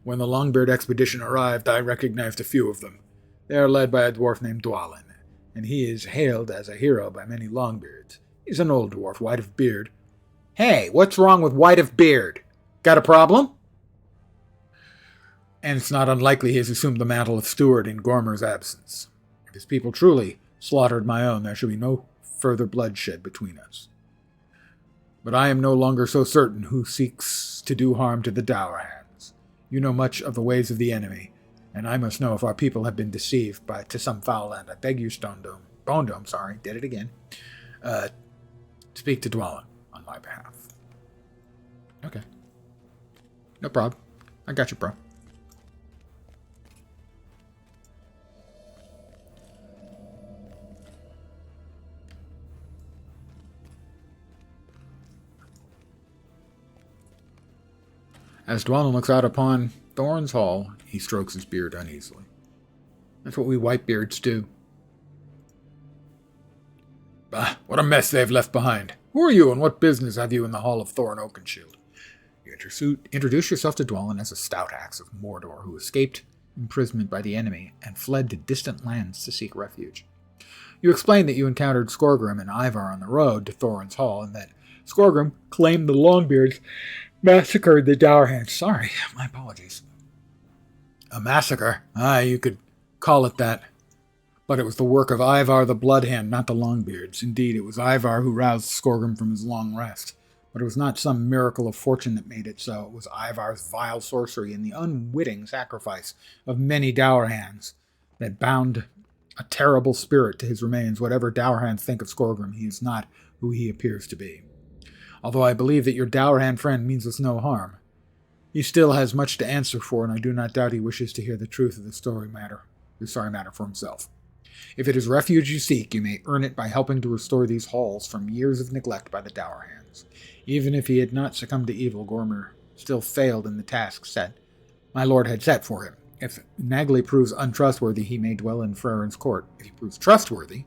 Speaker 1: When the Longbeard expedition arrived, I recognized a few of them. They are led by a dwarf named Dwalin, and he is hailed as a hero by many Longbeards. He's an old dwarf, white of beard. Hey, what's wrong with white of beard? Got a problem? And it's not unlikely he has assumed the mantle of steward in Gormer's absence. If his people truly slaughtered my own, there should be no further bloodshed between us. But I am no longer so certain who seeks to do harm to the dour hands. You know much of the ways of the enemy, and I must know if our people have been deceived to some foul end. I beg you, Bone Dome, sorry, did it again. Speak to Dwalin on my behalf. Okay. No problem. I got you, bro. As Dwalin looks out upon Thorn's Hall, he strokes his beard uneasily. That's what we Whitebeards do. Bah, what a mess they've left behind. Who are you, and what business have you in the Hall of Thor and Oakenshield? You introduce yourself to Dwalin as a stout axe of Mordor who escaped imprisonment by the enemy and fled to distant lands to seek refuge. You explain that you encountered Skorgrim and Ivar on the road to Thorin's Hall, and that Skorgrim claimed the Longbeards massacred the Dourhands. Sorry, my apologies. A massacre? You could call it that. But it was the work of Ivar the Bloodhand, not the Longbeards. Indeed, it was Ivar who roused Skorgrim from his long rest. But it was not some miracle of fortune that made it so. It was Ivar's vile sorcery and the unwitting sacrifice of many Dourhands that bound a terrible spirit to his remains. Whatever Dourhands think of Skorgrim, he is not who he appears to be. Although I believe that your Dourhand friend means us no harm, he still has much to answer for, and I do not doubt he wishes to hear the truth of the sorry matter for himself. If it is refuge you seek, you may earn it by helping to restore these halls from years of neglect by the Dourhands. Even if he had not succumbed to evil, Gormer still failed in the task my lord had set for him. If Nagley proves untrustworthy, he may dwell in Frerin's court. If he proves trustworthy,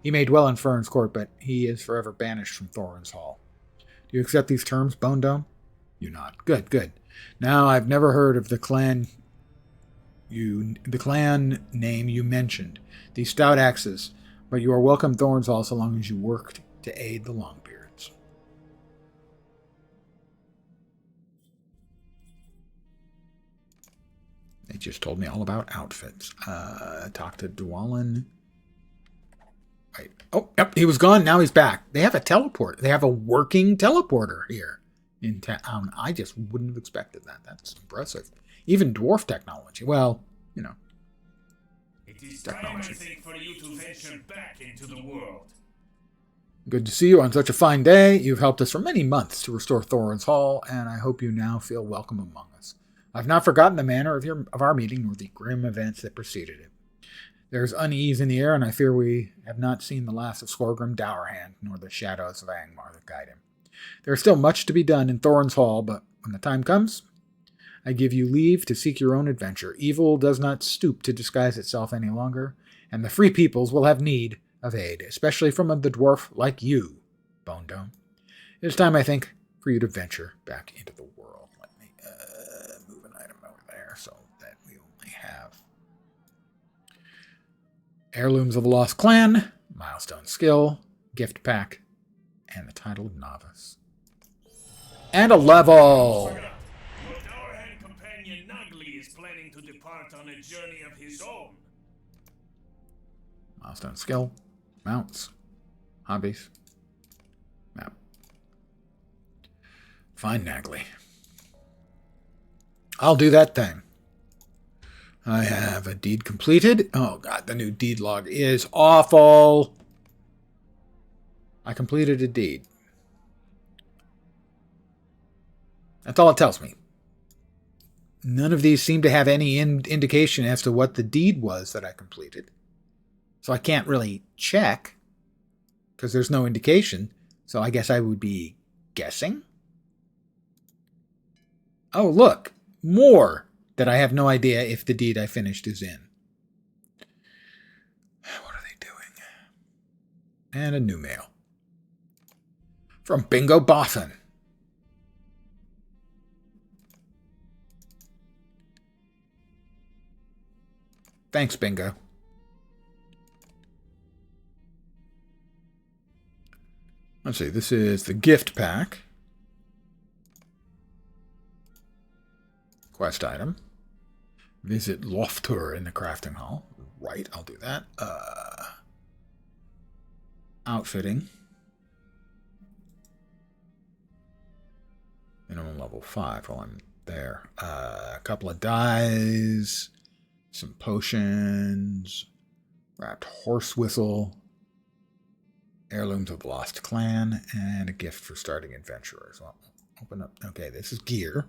Speaker 1: he may dwell in Frerin's court, but he is forever banished from Thorin's Hall. Do you accept these terms, Bone Dome? You nod. Good. Now, I've never heard of the clan name you mentioned, these stout axes, but you are welcome Thorn's Hall so long as you work to aid the Longbeards. They just told me all about outfits. Talk to Dwalin. Wait. Oh, yep, he was gone. Now he's back. They have a teleport. They have a working teleporter here in town. I just wouldn't have expected that. That's impressive. Even dwarf technology. Well, you know,
Speaker 3: It is time, I
Speaker 1: technology.
Speaker 3: think, for you to venture back into the world.
Speaker 1: Good to see you on such a fine day. You've helped us for many months to restore Thorin's Hall, and I hope you now feel welcome among us. I've not forgotten the manner of our meeting nor the grim events that preceded it. There is unease in the air, and I fear we have not seen the last of Skorgrim Dourhand, nor the shadows of Angmar that guide him. There is still much to be done in Thorin's Hall, but when the time comes, I give you leave to seek your own adventure. Evil does not stoop to disguise itself any longer, and the free peoples will have need of aid, especially from the dwarf like you, Bone Dome. It is time, I think, for you to venture back into the world. Let me move an item over there so that we only have Heirlooms of the Lost Clan, Milestone Skill, Gift Pack, and the title of Novice. And a level!
Speaker 3: Your Dourhand companion Nagli is planning to depart on a journey of his own.
Speaker 1: Milestone Skill, Mounts, Hobbies, Map. Find Nagli. I'll do that thing. I have a deed completed. Oh god, the new deed log is awful. I completed a deed. That's all it tells me. None of these seem to have any indication as to what the deed was that I completed. So I can't really check because there's no indication. So I guess I would be guessing. Oh, look. More that I have no idea if the deed I finished is in. What are they doing? And a new mail. From Bingo Bothan. Thanks, Bingo. Let's see, this is the gift pack. Quest item. Visit Loftur in the crafting hall. Right, I'll do that. Outfitting. Minimum level 5 while I'm there. A couple of dyes. Some potions. Wrapped horse whistle. Heirlooms of the Lost Clan. And a gift for starting adventurers. Well, open up. Okay, this is gear.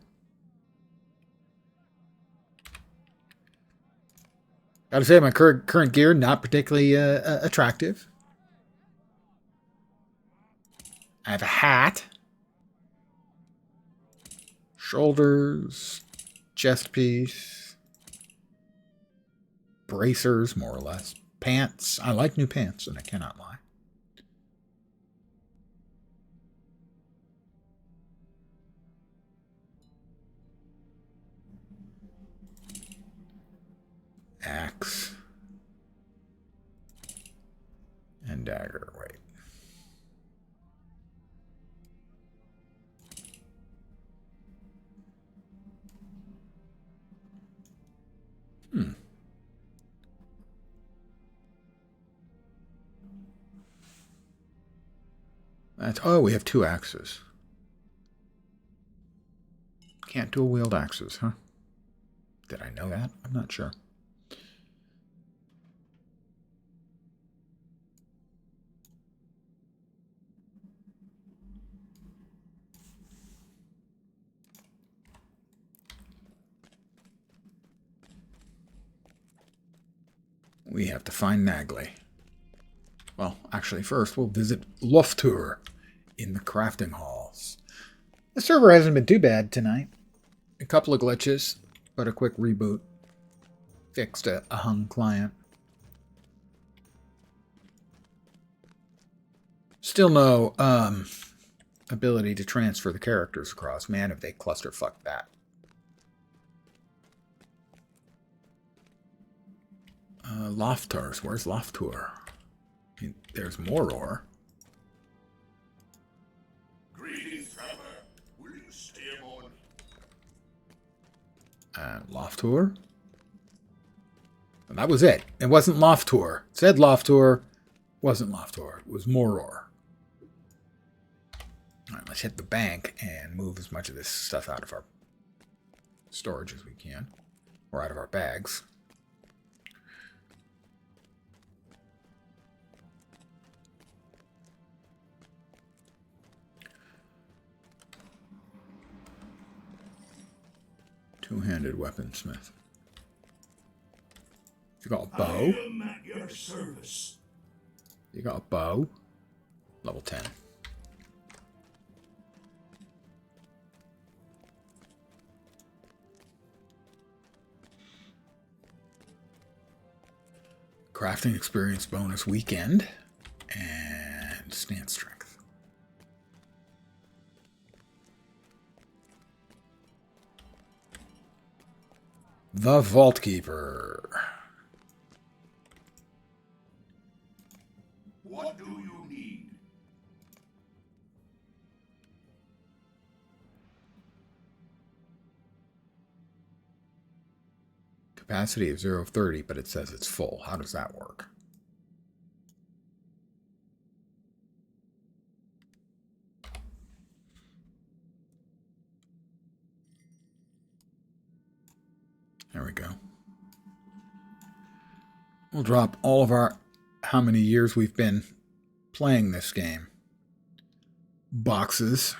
Speaker 1: Gotta say, my current gear, not particularly attractive. I have a hat. Shoulders. Chest piece. Bracers, more or less. Pants. I like new pants, and I cannot lie. Axe. And dagger. Wait. Oh, we have 2 axes. Can't dual wield axes, huh? Did I know that? I'm not sure. We have to find Nagli. Well, actually, first we'll visit Loftur in the crafting halls. The server hasn't been too bad tonight. A couple of glitches, but a quick reboot fixed a hung client. Still no ability to transfer the characters across. Man, if they clusterfuck that. Loftars. Where's Loftur? I mean, there's Moror.
Speaker 2: Greetings, traveler. Will you stay a moment?
Speaker 1: And Loftur. And that was it. It wasn't Loftur. It said Loftur. Wasn't Loftur. It was Moror. Alright, let's hit the bank and move as much of this stuff out of our storage as we can, or out of our bags. Two-handed weaponsmith. You got a bow?
Speaker 3: I am at your service.
Speaker 1: You got a bow? Level 10. Crafting experience bonus weekend. And stand strength. The Vault Keeper.
Speaker 3: What do you need?
Speaker 1: Capacity of 0 of 30, but it says it's full. How does that work? There we go. We'll drop all of our how many years we've been playing this game. Boxes.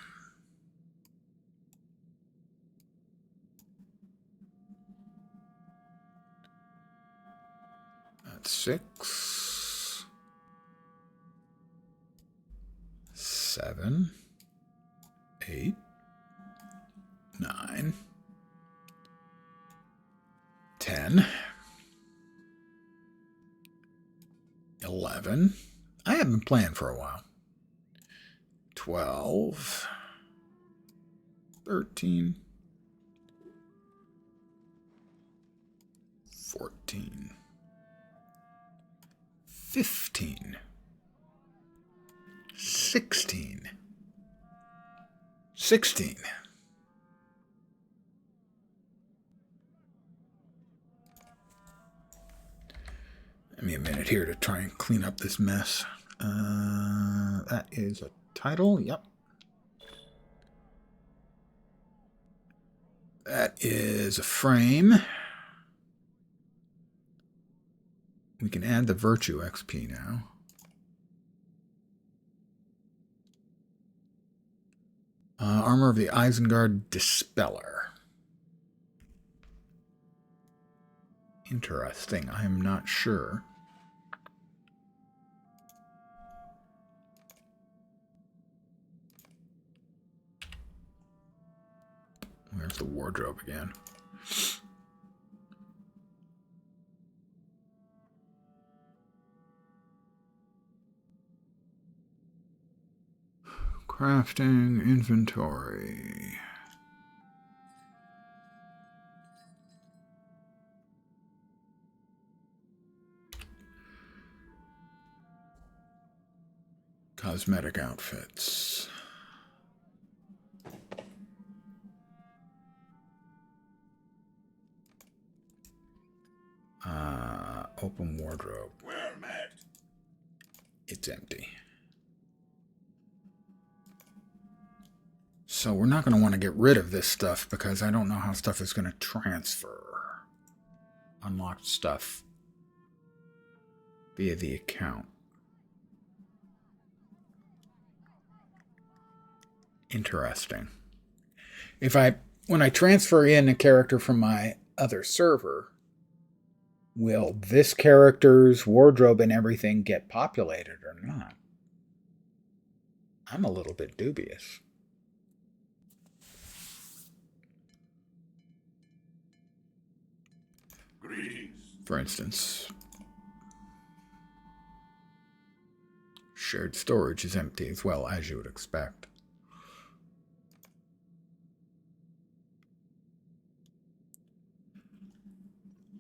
Speaker 1: That's 6, 7, 8, 9, 10, 11. I haven't been playing for a while. 12, 13, 14, 15, 16, 16. Give me a minute here to try and clean up this mess. That is a title. Yep. That is a frame. We can add the Virtue XP now. Armor of the Isengard Dispeller. Interesting. I am not sure. Where's the wardrobe again? Crafting, inventory. Cosmetic outfits. Open wardrobe.
Speaker 3: Where met?
Speaker 1: It's empty. So we're not going to want to get rid of this stuff because I don't know how stuff is going to transfer. Unlocked stuff via the account. Interesting. When I transfer in a character from my other server, will this character's wardrobe and everything get populated or not? I'm a little bit dubious.
Speaker 3: Greetings.
Speaker 1: For instance, shared storage is empty as well, as you would expect.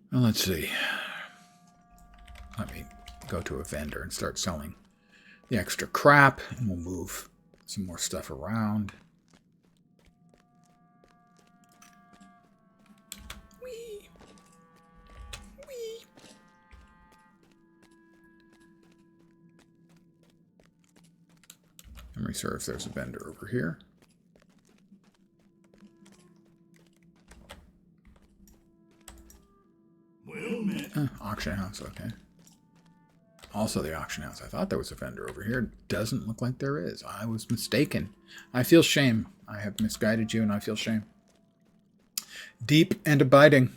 Speaker 1: Well, let's see. Let me go to a vendor and start selling the extra crap, and we'll move some more stuff around. Whee! Whee! Memory serves, there's a vendor over here. Auction house, okay. Also the auction house. I thought there was a vendor over here. Doesn't look like there is. I was mistaken. I feel shame. I have misguided you and I feel shame. Deep and abiding.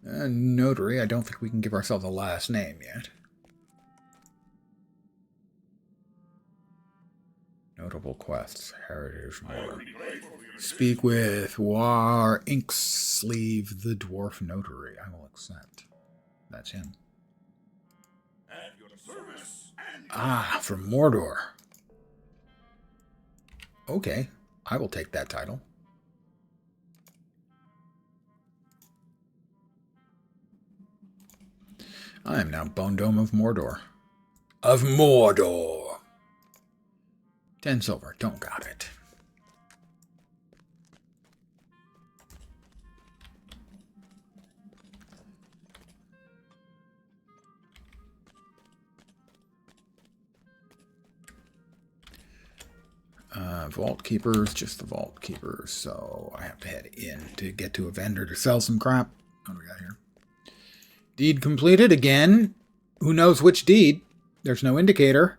Speaker 1: Notary. I don't think we can give ourselves a last name yet. Notable quests. Heritage War. Speak with War Inksleeve, the dwarf notary. I will accept. That's him. Ah, from Mordor. Okay, I will take that title. I am now Bone Dome of Mordor. Of Mordor! 10 silver, don't got it. Vault keepers, just the vault keepers. So I have to head in to get to a vendor to sell some crap. What do we got here? Deed completed again. Who knows which deed? There's no indicator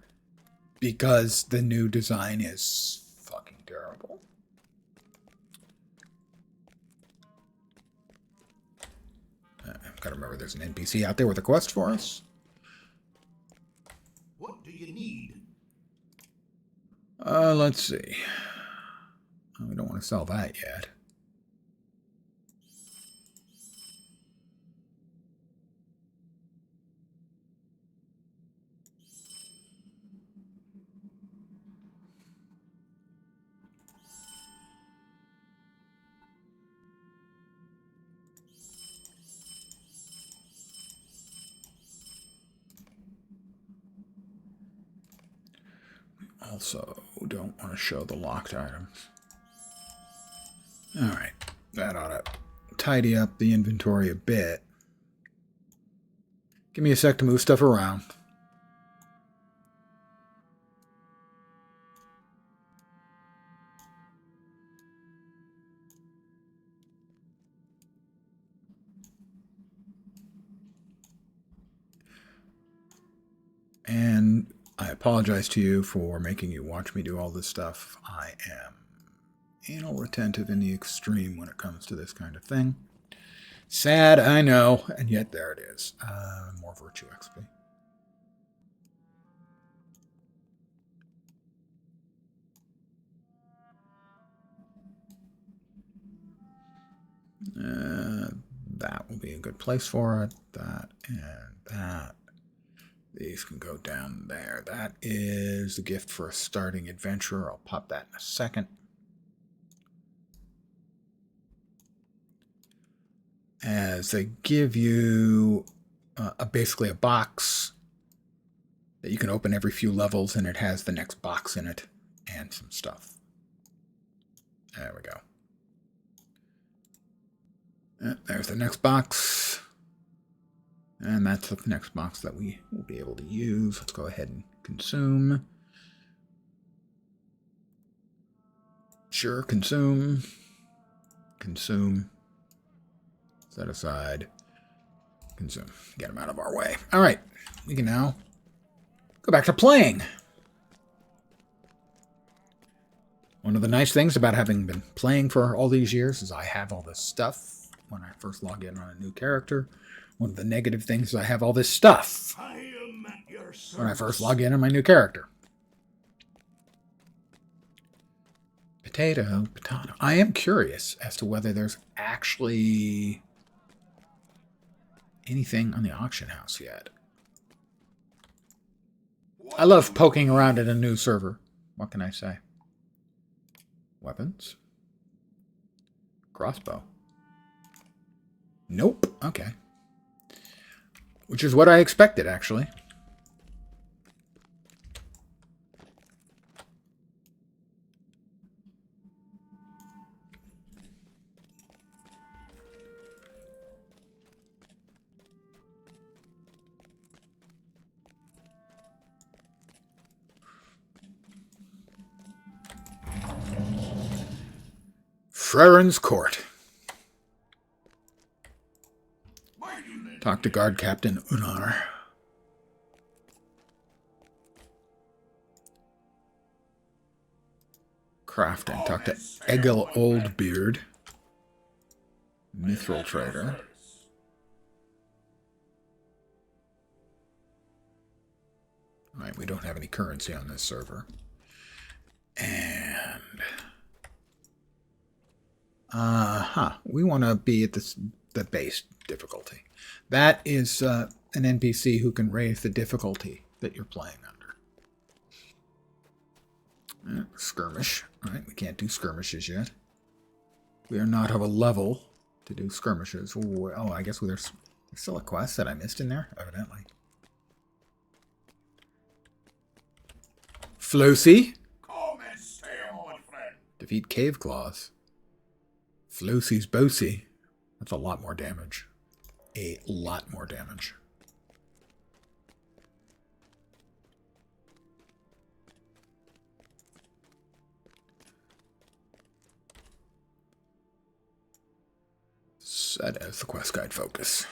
Speaker 1: because the new design is fucking terrible. I've got to remember there's an NPC out there with a quest for us.
Speaker 3: What do you need?
Speaker 1: Let's see. We don't want to sell that yet. Also, don't want to show the locked items. Alright, that ought to tidy up the inventory a bit. Give me a sec to move stuff around. And I apologize to you for making you watch me do all this stuff. I am anal retentive in the extreme when it comes to this kind of thing. Sad, I know, and yet there it is. More virtue XP. That will be a good place for it. That and that. These can go down there. That is a gift for a starting adventure. I'll pop that in a second. As they give you basically a box that you can open every few levels, and it has the next box in it and some stuff. There we go. There's the next box. And that's the next box that we will be able to use. Let's go ahead and consume. Sure, consume. Consume. Set aside. Consume. Get them out of our way. All right. We can now go back to playing. One of the nice things about having been playing for all these years is I have all this stuff when I first log in on a new character. One of the negative things is I have all this stuff when I first log in on my new character. Potato. I am curious as to whether there's actually anything on the auction house yet. I love poking around in a new server. What can I say? Weapons. Crossbow. Nope. Okay. Which is what I expected, actually. Freren's Court. Talk to Guard Captain Unar. Crafting. Talk to Egil Oldbeard. Mithril Trader. Alright, we don't have any currency on this server. And... we want to be at the base difficulty. That is an NPC who can raise the difficulty that you're playing under. Skirmish. Alright, we can't do skirmishes yet. We are not of a level to do skirmishes. Oh, I guess there's still a quest that I missed in there, evidently. Flosi.
Speaker 2: Come and stay a moment, friend.
Speaker 1: Defeat Cave Claws. Flosi's Bosi. That's a lot more damage. A lot more damage. Set as the quest guide focus.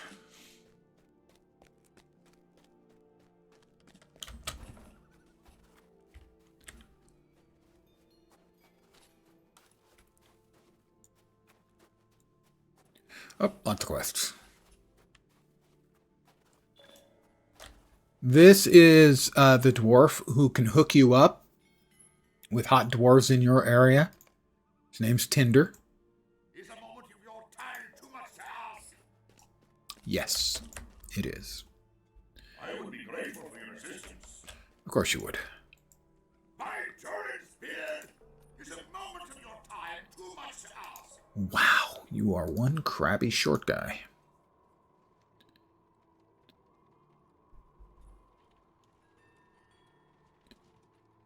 Speaker 1: Oh, lots of quests. This is the dwarf who can hook you up with hot dwarves in your area. His name's Tinder.
Speaker 2: Is a moment of your time too much to ask?
Speaker 1: Yes, it is.
Speaker 2: I would be grateful for your assistance.
Speaker 1: Of course you would.
Speaker 2: My turret spear is a moment of your time too much to ask.
Speaker 1: Wow, you are one crabby short guy.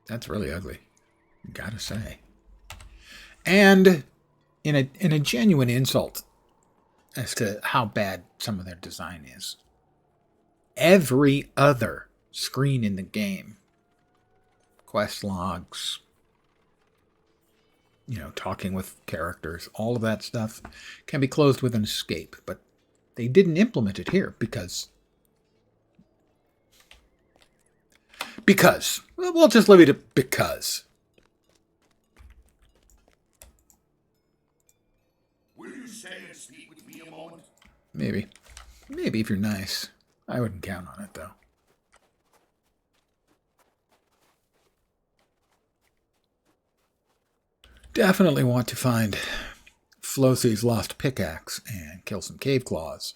Speaker 1: That's really ugly, gotta say. And in a genuine insult as to how bad some of their design is, every other screen in the game, quest logs, talking with characters, all of that stuff can be closed with an escape, but they didn't implement it here because we'll just leave it at because.
Speaker 2: Will you stay and speak with me a moment?
Speaker 1: Maybe if you're nice. I wouldn't count on it though. Definitely want to find Flosi's lost pickaxe and kill some cave claws.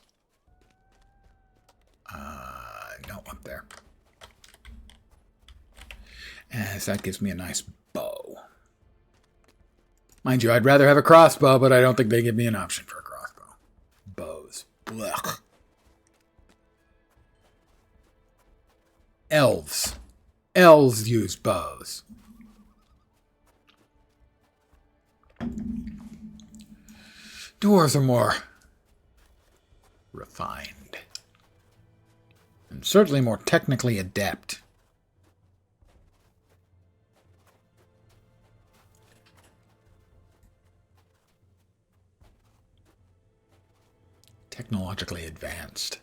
Speaker 1: No, up there. As that gives me a nice bow. Mind you, I'd rather have a crossbow, but I don't think they give me an option for a crossbow. Bows. Blech. Elves. Elves use bows. Dwarves are more refined. And certainly more technically adept. Technologically advanced.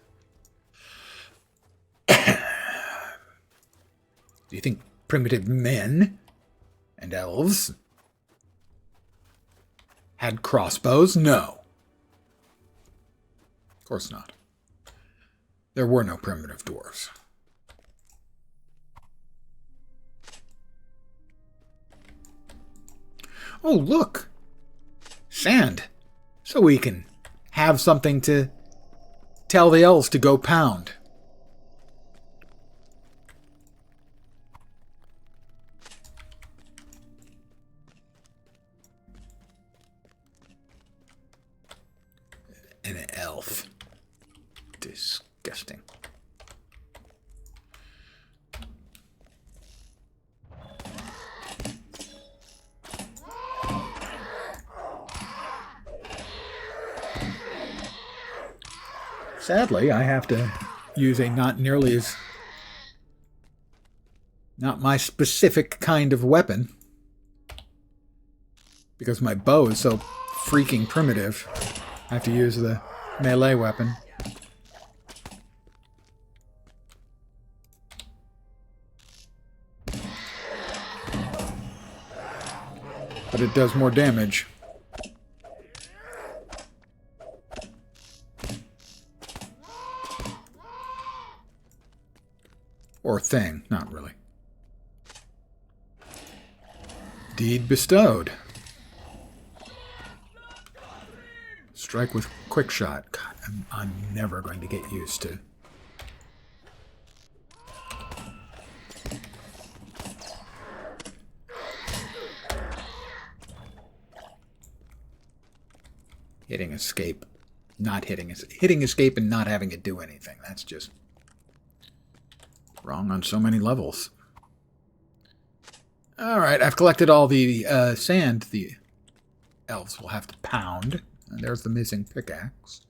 Speaker 1: Do you think primitive men and elves had crossbows? No. Of course not. There were no primitive dwarves. Oh, look! Sand. So we can have something to tell the elves to go pound. An elf. Disgusting. Sadly, I have to use a not my specific kind of weapon. Because my bow is so freaking primitive, I have to use the melee weapon. but it does more damage. Or thing, not really. Deed bestowed. Strike with quick shot. God, I'm never going to get used to. Hitting escape. Not hitting escape and not having it do anything. That's just wrong on so many levels. Alright, I've collected all the sand the elves will have to pound. And there's the missing pickaxe.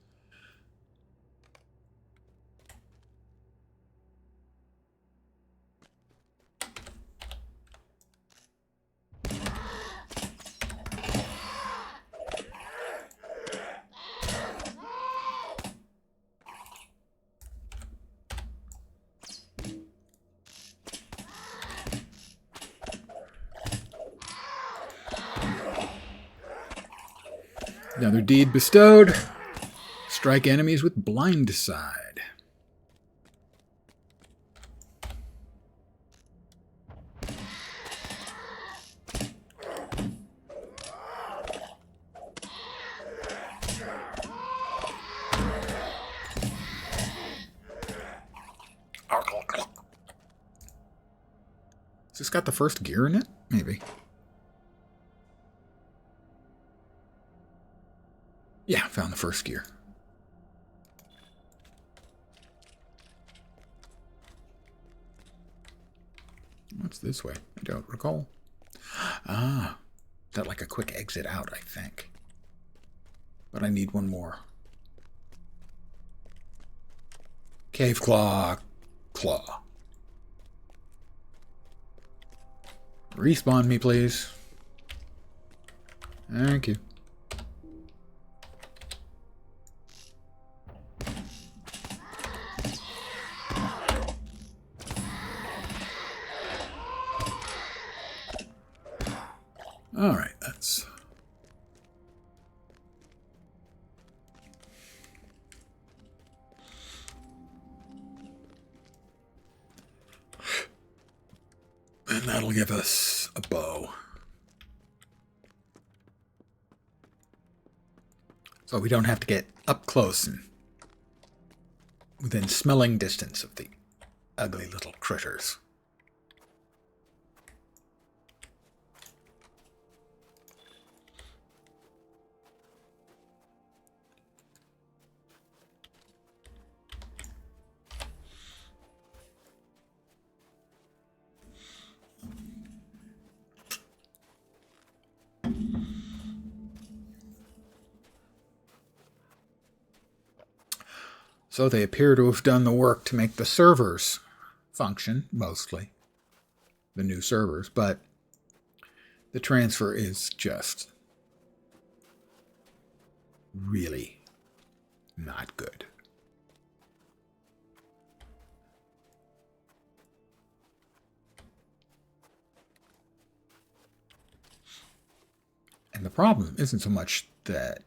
Speaker 1: Another deed bestowed. Strike enemies with blind side. Has this got the first gear in it? Maybe. Yeah, found the first gear. What's this way? I don't recall. Ah, is that like a quick exit out, I think. But I need one more. Cave claw. Respawn me, please. Thank you. All right, that's... And that'll give us a bow. So we don't have to get up close and within smelling distance of the ugly little critters. So they appear to have done the work to make the servers function, mostly. The new servers, but the transfer is just really not good. And the problem isn't so much that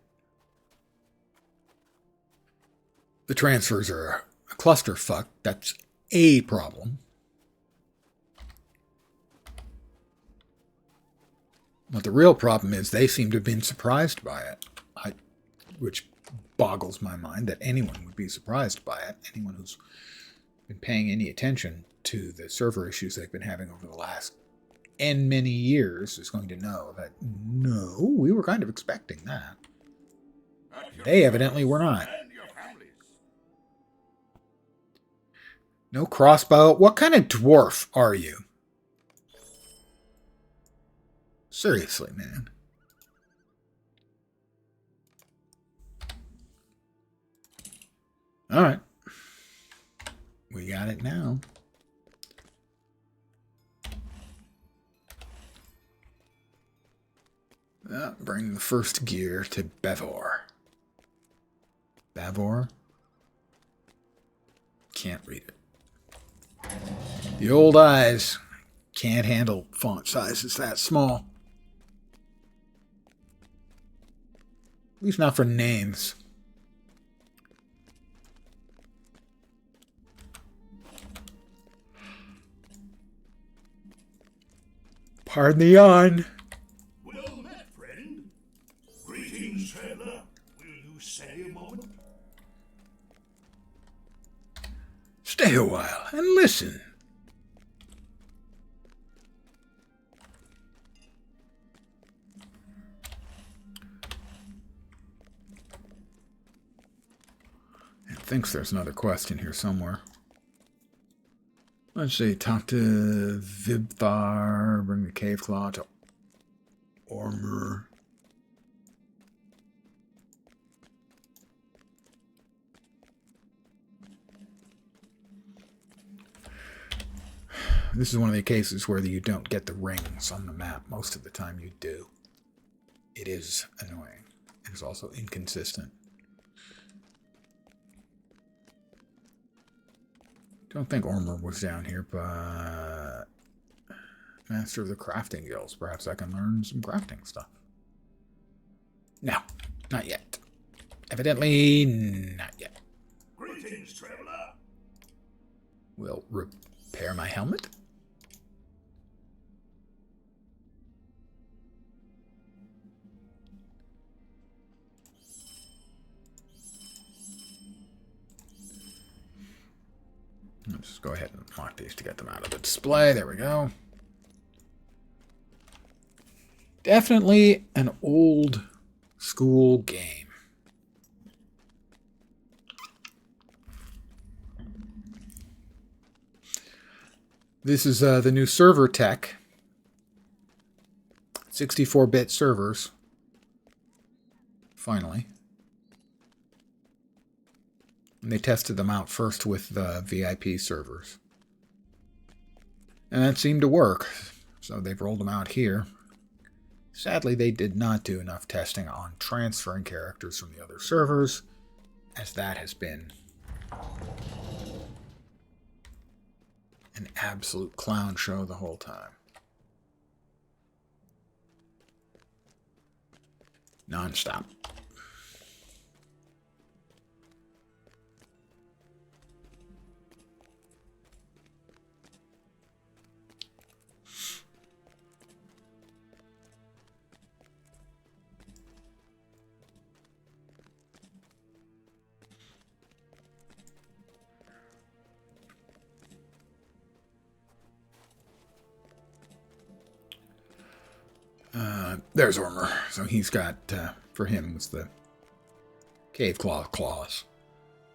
Speaker 1: the transfers are a clusterfuck. That's a problem. But the real problem is they seem to have been surprised by it, which boggles my mind that anyone would be surprised by it. Anyone who's been paying any attention to the server issues they've been having over the last N many years is going to know that, no, we were kind of expecting that. They evidently were not. No crossbow? What kind of dwarf are you? Seriously, man. Alright. We got it now. Bring the first gear to Bevor. Bavor? Can't read it. The old eyes can't handle font sizes that small. At least not for names. Pardon the yawn.
Speaker 3: Well met, friend. Greetings, traveler. Will you stay a moment?
Speaker 1: Stay a while and listen. It thinks there's another quest in here somewhere. Let's see. Talk to Vibthar. Bring the cave claw to Ormur. This is one of the cases where you don't get the rings on the map. Most of the time you do. It is annoying. It is also inconsistent. Don't think Ormur was down here, but... Master of the Crafting Guilds. Perhaps I can learn some crafting stuff. No, not yet. Evidently, not yet.
Speaker 3: Greetings, traveler.
Speaker 1: We'll repair my helmet. Let's just go ahead and mark these to get them out of the display. There we go. Definitely an old school game. This is the new server tech. 64-bit servers. Finally. And they tested them out first with the VIP servers. And that seemed to work. So they've rolled them out here. Sadly, they did not do enough testing on transferring characters from the other servers, as that has been an absolute clown show the whole time. Non-stop. There's Ormur. So he's got, for him, was the cave claws.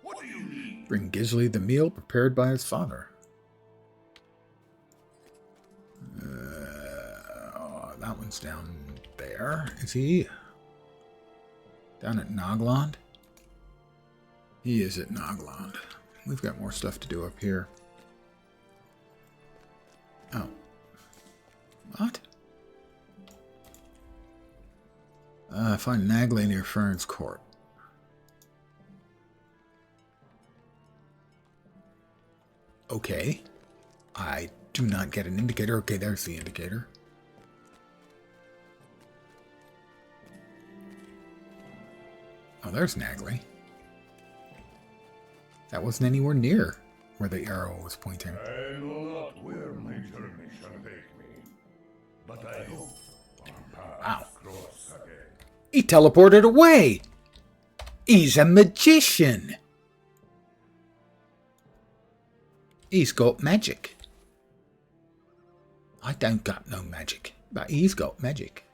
Speaker 3: What do you need?
Speaker 1: Bring Gisli the meal prepared by his father. That one's down there. Is he down at Noglond? He is at Noglond. We've got more stuff to do up here. Oh. What? Find Nagley near Fern's Court. Okay. I do not get an indicator. Okay, there's the indicator. Oh, there's Nagley. That wasn't anywhere near where the arrow was pointing.
Speaker 2: I know not where my journey shall take me, but I hope our paths cross again.
Speaker 1: He teleported away! He's a magician! He's got magic. I don't got no magic, but he's got magic.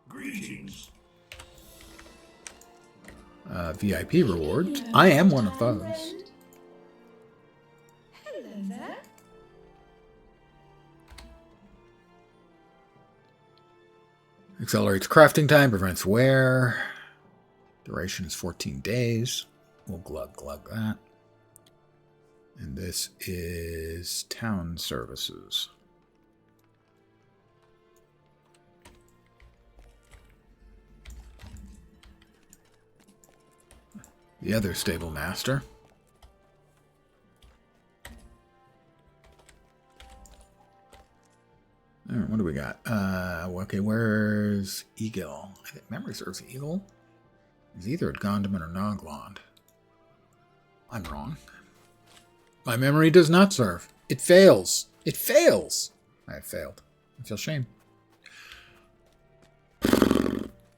Speaker 3: Greetings.
Speaker 1: VIP rewards. I am one of those.
Speaker 4: Hello there.
Speaker 1: Accelerates crafting time, prevents wear. Duration is 14 days. We'll glug that. And this is town services. The other stable master. Alright, what do we got? Okay, where's Eagle? I think memory serves Eagle is either at Gondaman or Noglond. I'm wrong. My memory does not serve. It fails. It fails. I have failed. I feel shame.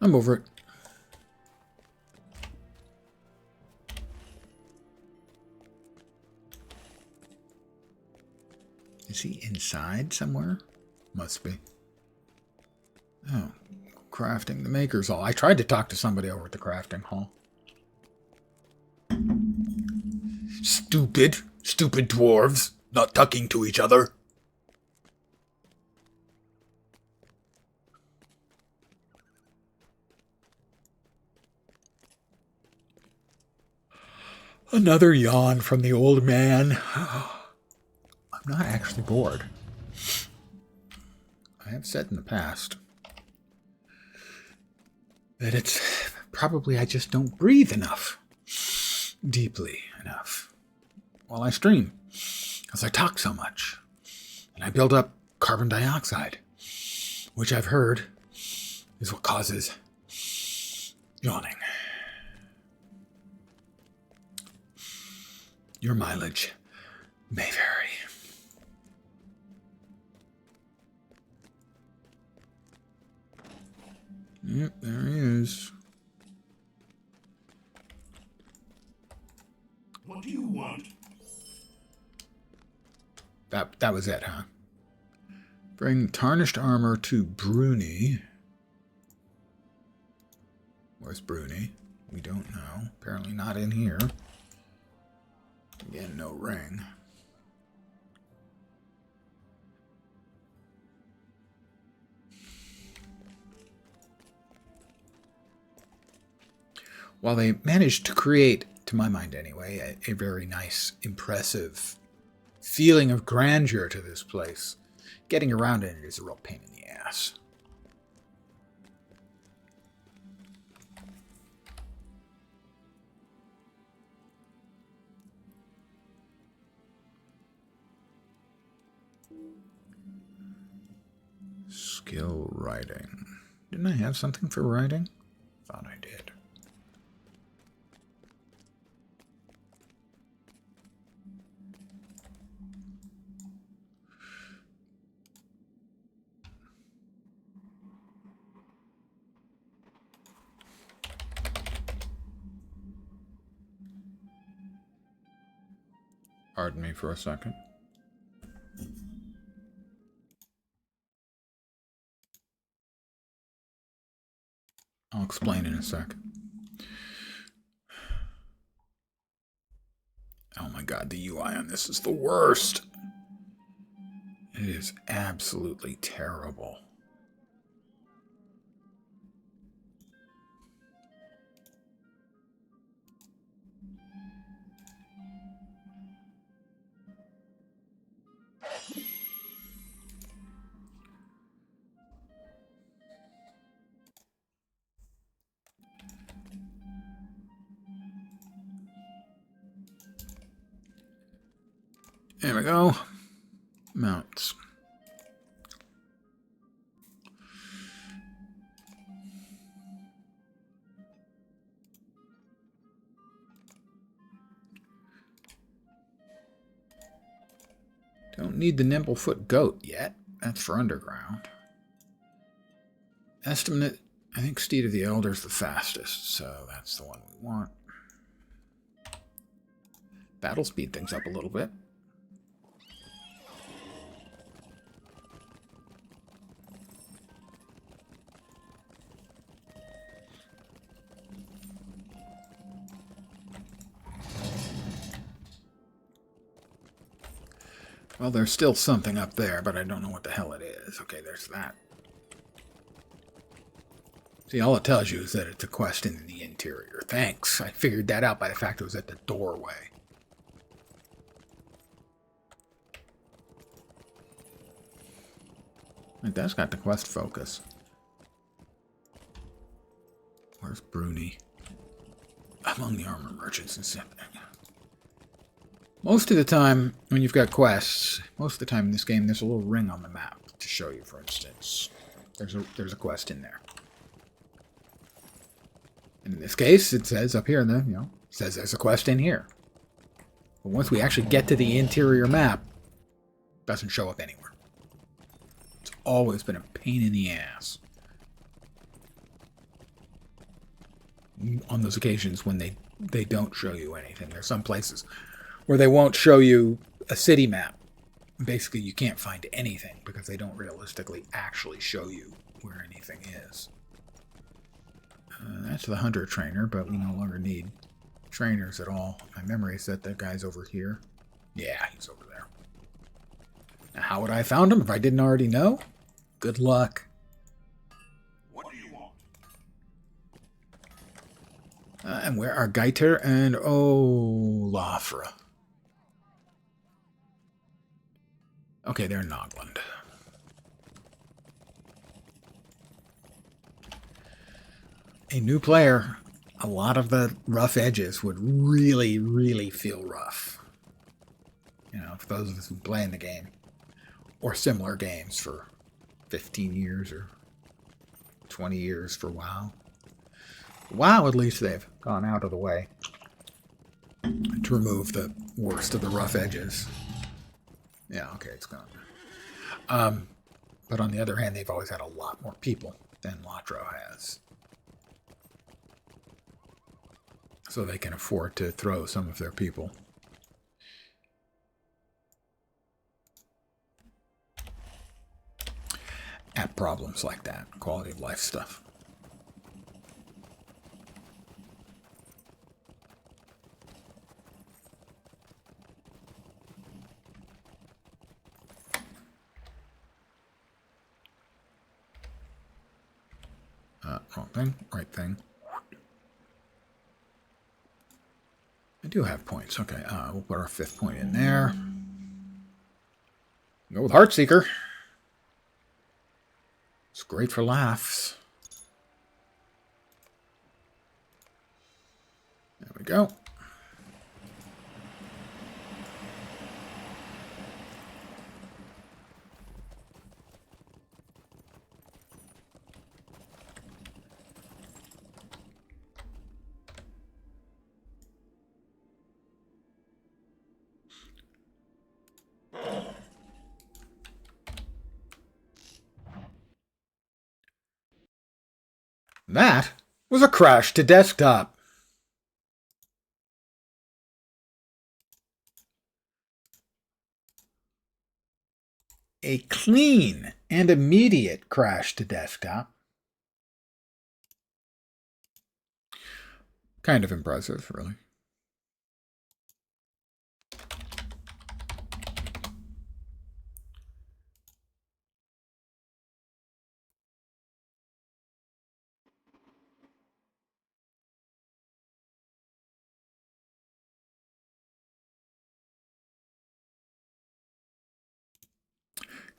Speaker 1: I'm over it. Is he inside somewhere? Must be. Oh, crafting the Maker's Hall. I tried to talk to somebody over at the crafting hall. Stupid dwarves, not talking to each other. Another yawn from the old man. I'm not actually bored. I have said in the past that it's probably I just don't breathe enough. Deeply enough. While I stream. Because I talk so much. And I build up carbon dioxide. Which I've heard is what causes yawning. Your mileage may vary. Yep, there he is.
Speaker 3: What do you want?
Speaker 1: That was it, huh? Bring tarnished armor to Bruni. Where's Bruni? We don't know. Apparently not in here. Again, no ring. While they managed to create, to my mind anyway, a very nice, impressive feeling of grandeur to this place, getting around in it is a real pain in the ass. Skill writing. Didn't I have something for writing? Thought I did. Pardon me for a second. I'll explain in a sec. Oh my god, the UI on this is the worst. It is absolutely terrible. There we go. Mounts. Don't need the Nimblefoot goat yet. That's for underground. Estimate, I think Steed of the Elder is the fastest, so that's the one we want. Battle speed things up a little bit. Well, there's still something up there, but I don't know what the hell it is. Okay, there's that. See, all it tells you is that it's a quest in the interior. Thanks. I figured that out by the fact it was at the doorway. Right, that's got the quest focus. Where's Bruni? Among the armor merchants and stuff. Most of the time, when you've got quests, most of the time in this game, there's a little ring on the map that to show you, for instance. There's a quest in there. And in this case, it says up here in the, it says there's a quest in here. But once we actually get to the interior map, it doesn't show up anywhere. It's always been a pain in the ass. On those occasions when they don't show you anything. There's some places where they won't show you a city map. Basically, you can't find anything because they don't realistically actually show you where anything is. That's the hunter trainer, but we no longer need trainers at all. My memory said that guy's over here. Yeah, he's over there. Now, how would I have found him if I didn't already know? Good luck.
Speaker 2: What do you want?
Speaker 1: And where are Geiter and Olafra? Okay, they're in Nogland. A new player, a lot of the rough edges would really, really feel rough. For those of us who play in the game, or similar games for 15 years or 20 years for WoW. WoW, at least they've gone out of the way to remove the worst of the rough edges. Yeah, okay, it's gone. But on the other hand, they've always had a lot more people than Lotro has. So they can afford to throw some of their people. At problems like that, quality of life stuff. Wrong thing, right thing. I do have points. Okay, we'll put our 5th point in there. Go with Heartseeker. It's great for laughs. There we go. That was a crash to desktop. A clean and immediate crash to desktop. Kind of impressive, really.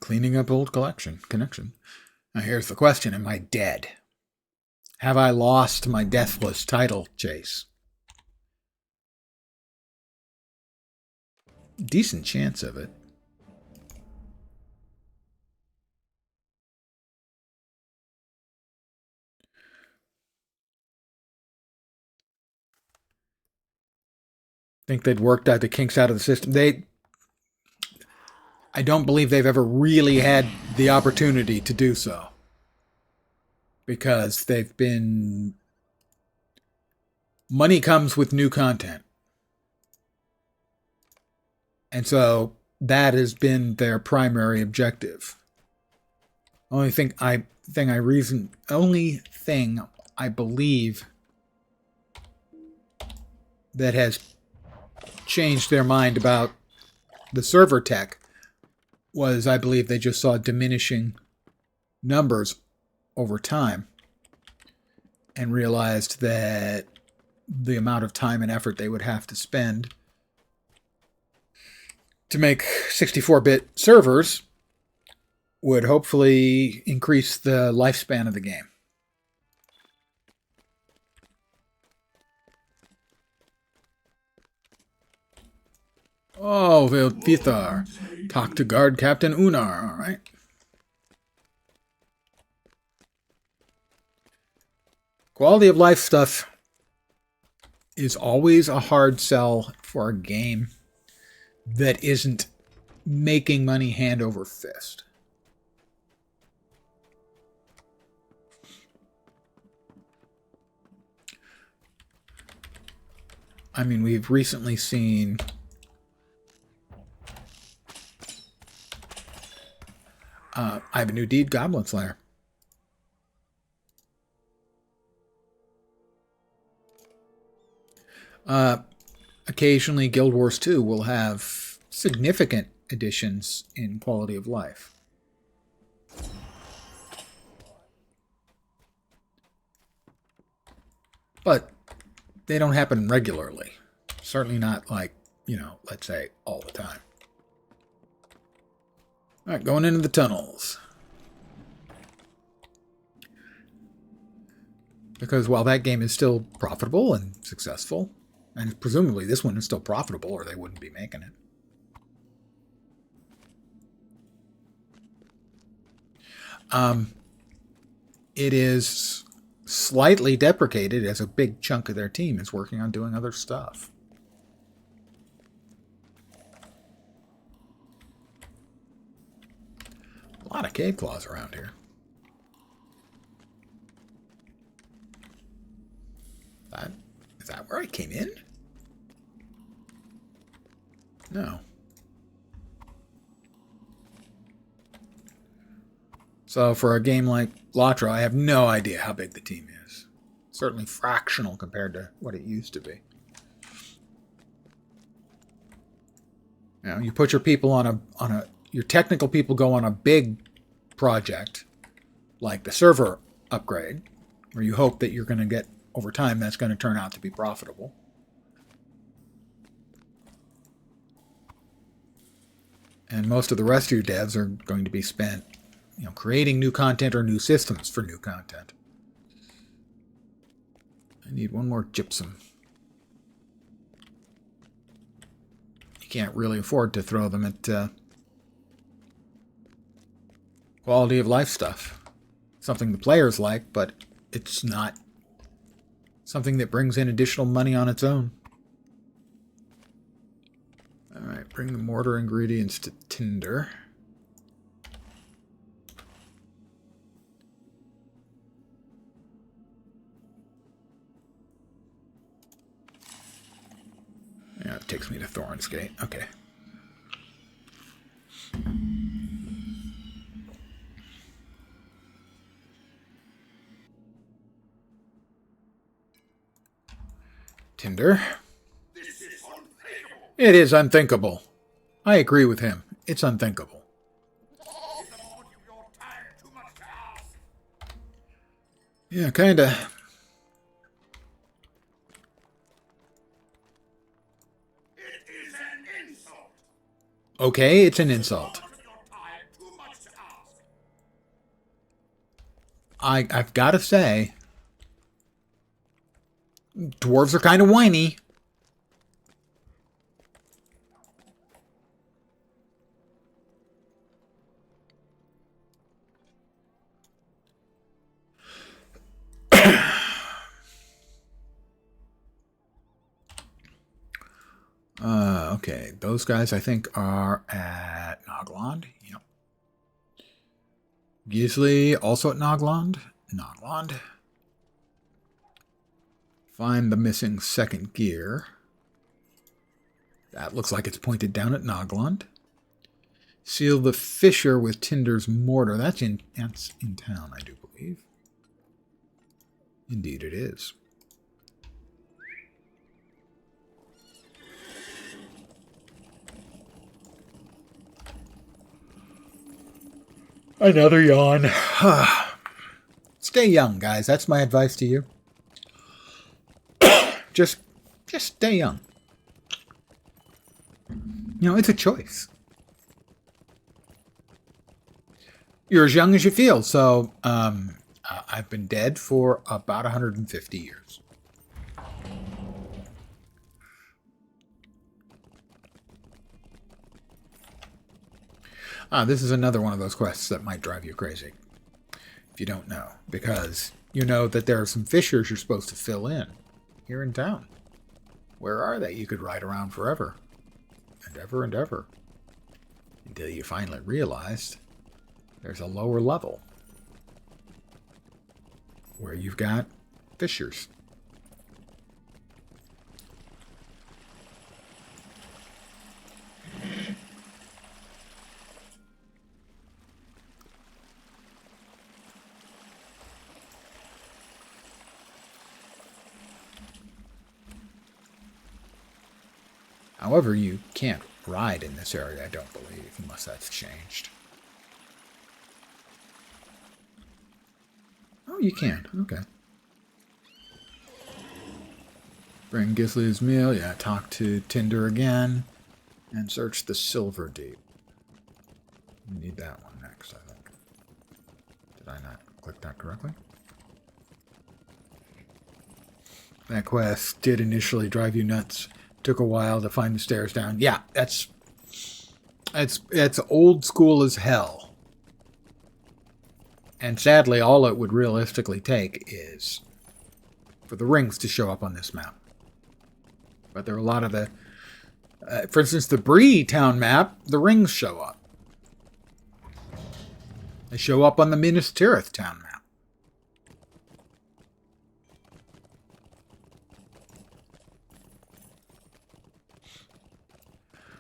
Speaker 1: Cleaning up old connection. Now here's the question. Am I dead? Have I lost my deathless title chase? Decent chance of it. Think they'd worked out the kinks out of the system. I don't believe they've ever really had the opportunity to do so. Because they've been... Money comes with new content. And so that has been their primary objective. Only thing I believe that has changed their mind about the server tech was, I believe, they just saw diminishing numbers over time and realized that the amount of time and effort they would have to spend to make 64-bit servers would hopefully increase the lifespan of the game. Oh, Vilvithar. Talk to Guard Captain Unar, all right. Quality of life stuff is always a hard sell for a game that isn't making money hand over fist. I mean, we've recently seen I Have a New Deed, Goblin Slayer. Occasionally, Guild Wars 2 will have significant additions in quality of life. But they don't happen regularly. Certainly not like, let's say all the time. All right, going into the tunnels. Because while that game is still profitable and successful, and presumably this one is still profitable or they wouldn't be making it. It is slightly deprecated as a big chunk of their team is working on doing other stuff. A lot of cave claws around here. Is that where I came in? No. So for a game like Latra, I have no idea how big the team is. Certainly fractional compared to what it used to be. You put your people on your technical people go on a big project like the server upgrade, where you hope that you're going to get over time that's going to turn out to be profitable. And most of the rest of your devs are going to be spent, creating new content or new systems for new content. I need one more gypsum. You can't really afford to throw them at quality of life stuff. Something the players like, but it's not something that brings in additional money on its own. Alright, bring the mortar ingredients to tinder. Yeah, it takes me to Thorin's Gate. Okay. Tinder. It is unthinkable. I agree with him. It's unthinkable. Yeah, kinda. Okay, it's an insult. I've got to say, dwarves are kind of whiny. Okay, those guys I think are at Nogland. Yep. Gisli also at Nogland. Nogland. Find the missing second gear. That looks like it's pointed down at Nogland. Seal the fissure with Tinder's mortar. That's in town, I do believe. Indeed it is. Another yawn. Stay young, guys. That's my advice to you. Just stay young. It's a choice. You're as young as you feel. So I've been dead for about 150 years. This is another one of those quests that might drive you crazy. if you don't know, because you know that there are some fissures you're supposed to fill in here in town. Where are they? You could ride around forever and ever and ever until you finally realized there's a lower level where you've got fissures. However, you can't ride in this area, I don't believe, unless that's changed. Oh, you can. Okay. Bring Gisli his meal. Yeah, talk to Tinder again. And search the Silver Deep. We need that one next, I think. Did I not click that correctly? That quest did initially drive you nuts. Took a while to find the stairs down. Yeah, that's old school as hell. And sadly, all it would realistically take is for the rings to show up on this map. But there are a lot of the... for instance, the Bree town map, the rings show up. They show up on the Minas Tirith town map.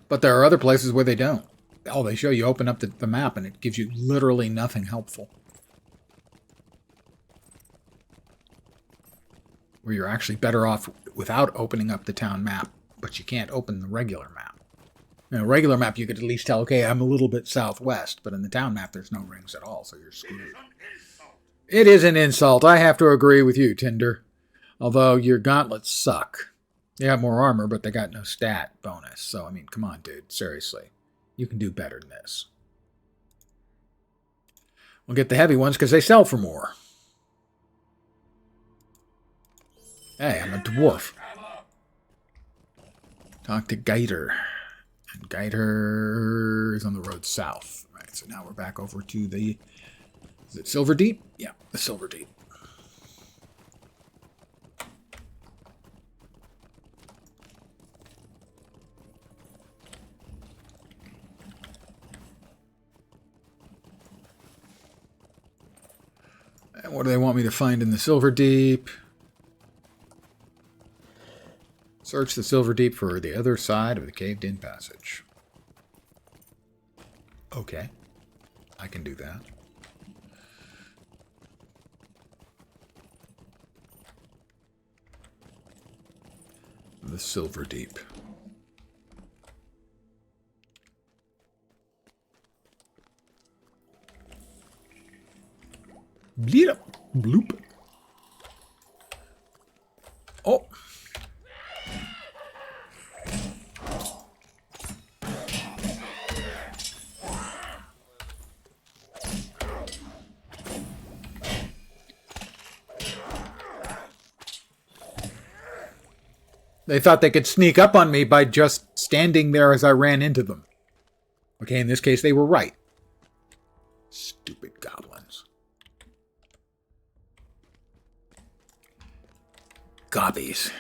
Speaker 1: But there are other places where they don't. Oh, they show you open up the map and it gives you literally nothing helpful. Where you're actually better off without opening up the town map, but you can't open the regular map. In a regular map, you could at least tell, okay, I'm a little bit southwest, but in the town map, there's no rings at all, so you're screwed. It is an insult. I have to agree with you, Tinder. Although your gauntlets suck. They have more armor, but they got no stat bonus. So, I mean, come on, dude. Seriously. You can do better than this. We'll get the heavy ones because they sell for more. Hey, I'm a dwarf. Talk to Gaiter. And Gaiter is on the road south. Right, so now we're back over to the... Is it Silver Deep? Yeah, the Silver Deep. And what do they want me to find in the Silver Deep? Search the Silver Deep for the other side of the caved-in passage. Okay. I can do that. The Silver Deep. Bleed up. Bloop. Oh. They thought they could sneak up on me by just standing there as I ran into them. Okay, in this case, they were right. Stupid goblins. Gobbies.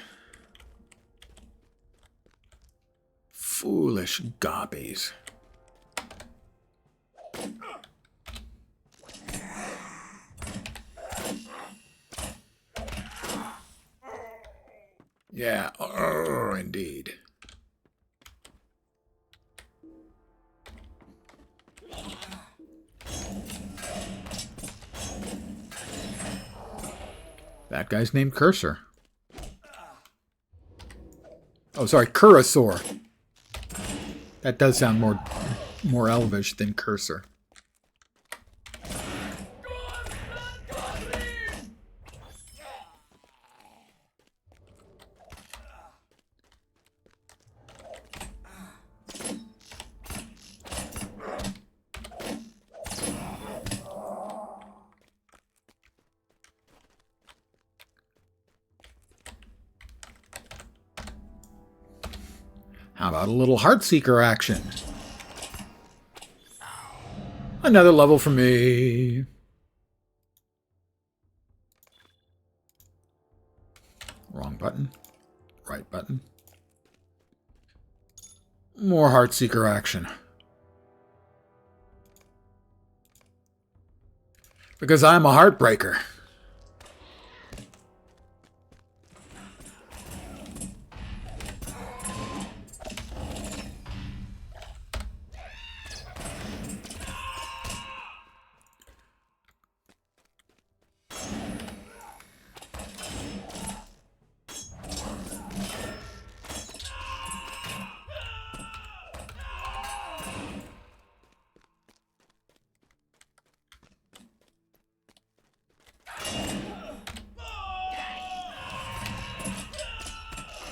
Speaker 1: Foolish gobbies. Yeah, indeed. That guy's named Cursor. Oh, sorry, Cursor. That does sound more elvish than Cursor. How about a little Heartseeker action? Another level for me. right button. More Heartseeker action. Because I'm a heartbreaker.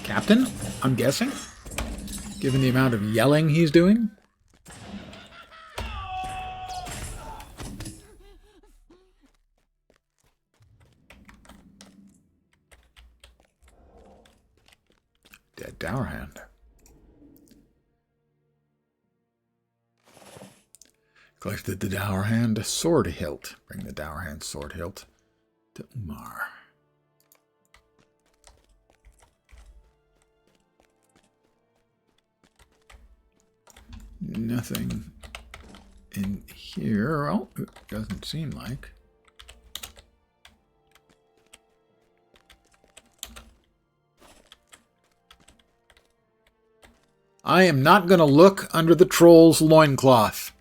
Speaker 1: Captain, I'm guessing? Given the amount of yelling he's doing? Dead Dower Hand. Collected the Dower Hand sword hilt. Bring the Dower Hand sword hilt to Umar. Nothing in here. Well, it doesn't seem like. I am not going to look under the troll's loincloth.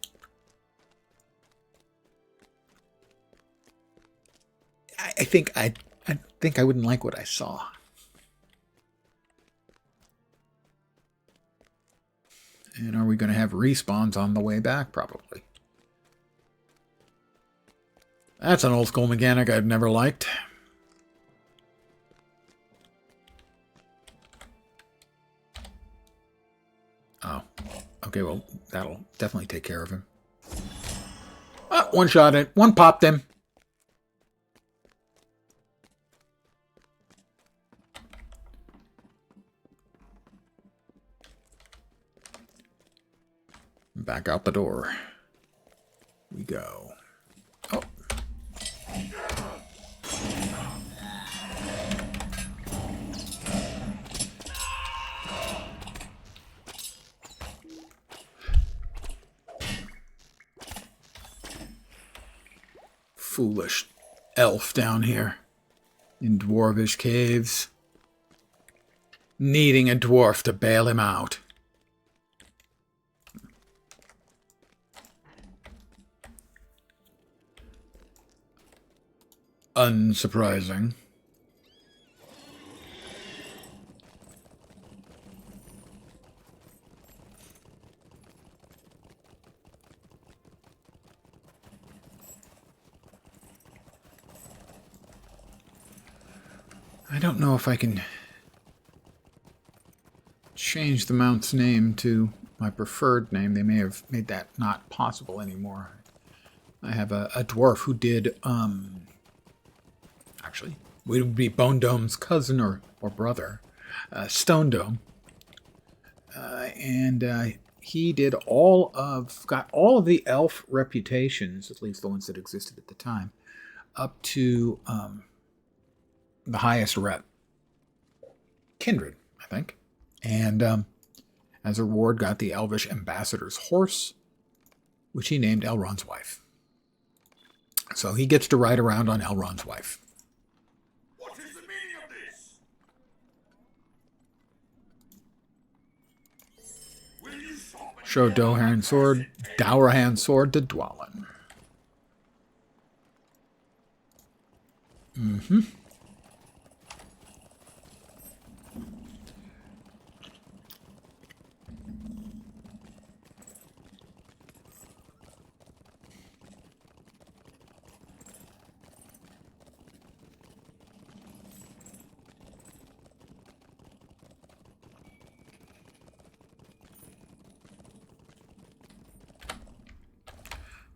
Speaker 1: I think I wouldn't like what I saw. And are we going to have respawns on the way back? Probably. That's an old school mechanic I've never liked. Oh. Okay, well, that'll definitely take care of him. Ah, one shot it. One popped him. Back out the door we go. Oh. Foolish elf down here in dwarvish caves, needing a dwarf to bail him out. Unsurprising. I don't know if I can change the mount's name to my preferred name. They may have made that not possible anymore. I have a dwarf who did, actually, would be Bone Dome's cousin or brother, Stone Dome. And he did got all of the elf reputations, at least the ones that existed at the time, up to the highest rep, Kindred, I think. And as a reward, got the Elvish Ambassador's horse, which he named Elrond's wife. So he gets to ride around on Elrond's wife.
Speaker 2: What is the meaning of this? Will you stop it?
Speaker 1: Show Dower Hand sword to Dwalin. Mm-hmm.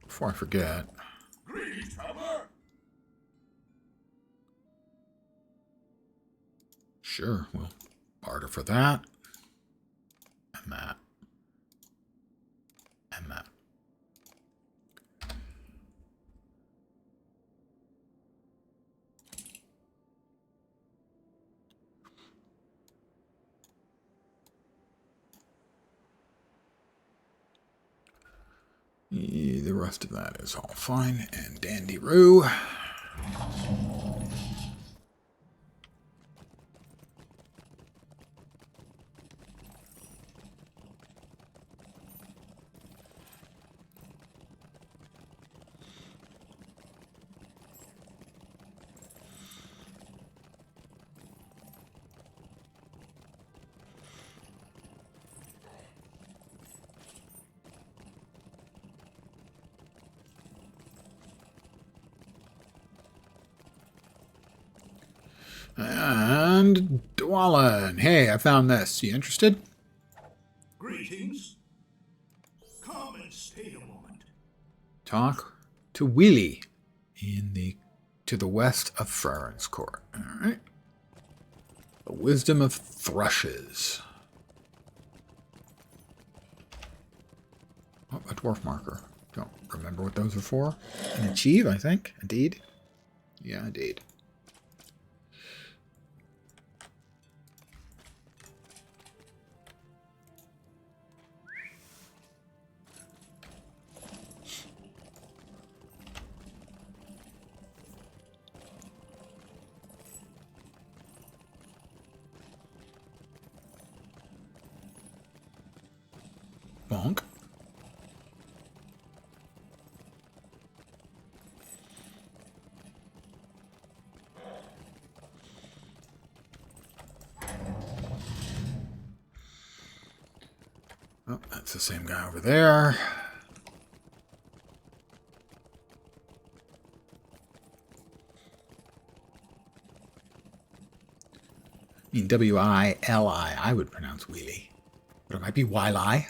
Speaker 1: Before I forget.
Speaker 2: Greetings, traveler.
Speaker 1: Sure, we'll barter for that. And that. And that. rest of that is all fine and dandy-roo. And Dwalin. Hey, I found this. You interested?
Speaker 3: Greetings. Come and stay a moment.
Speaker 1: Talk to Wheelie to the west of Farron's Court. All right. The Wisdom of Thrushes. Oh, a dwarf marker. Don't remember what those are for. An achieve, I think. Indeed. Yeah, indeed. Bonk. Oh, that's the same guy over there. I mean, W-I-L-I. I would pronounce Wheelie. But it might be Wili.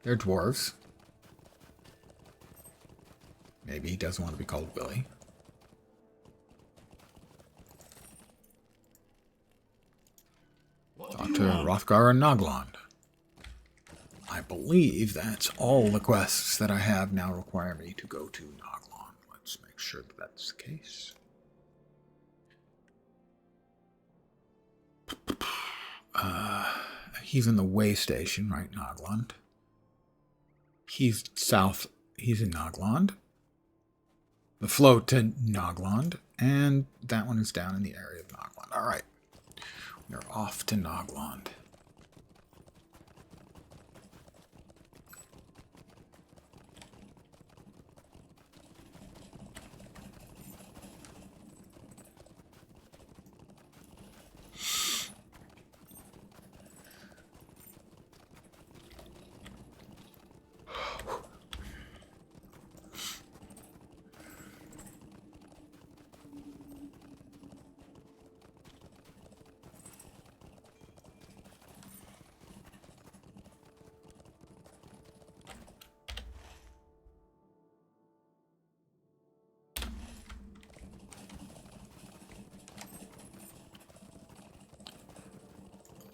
Speaker 1: They're dwarves. Maybe he doesn't want to be called Willie. Talk to Hrothgar and Noglond. I believe that's all the quests that I have now require me to go to Noglond. Let's make sure that that's the case. He's in the way station, right, Noglond? He's south. He's in Noglond. The float to Noglond. And that one is down in the area of Noglond. All right. We're off to Noglond.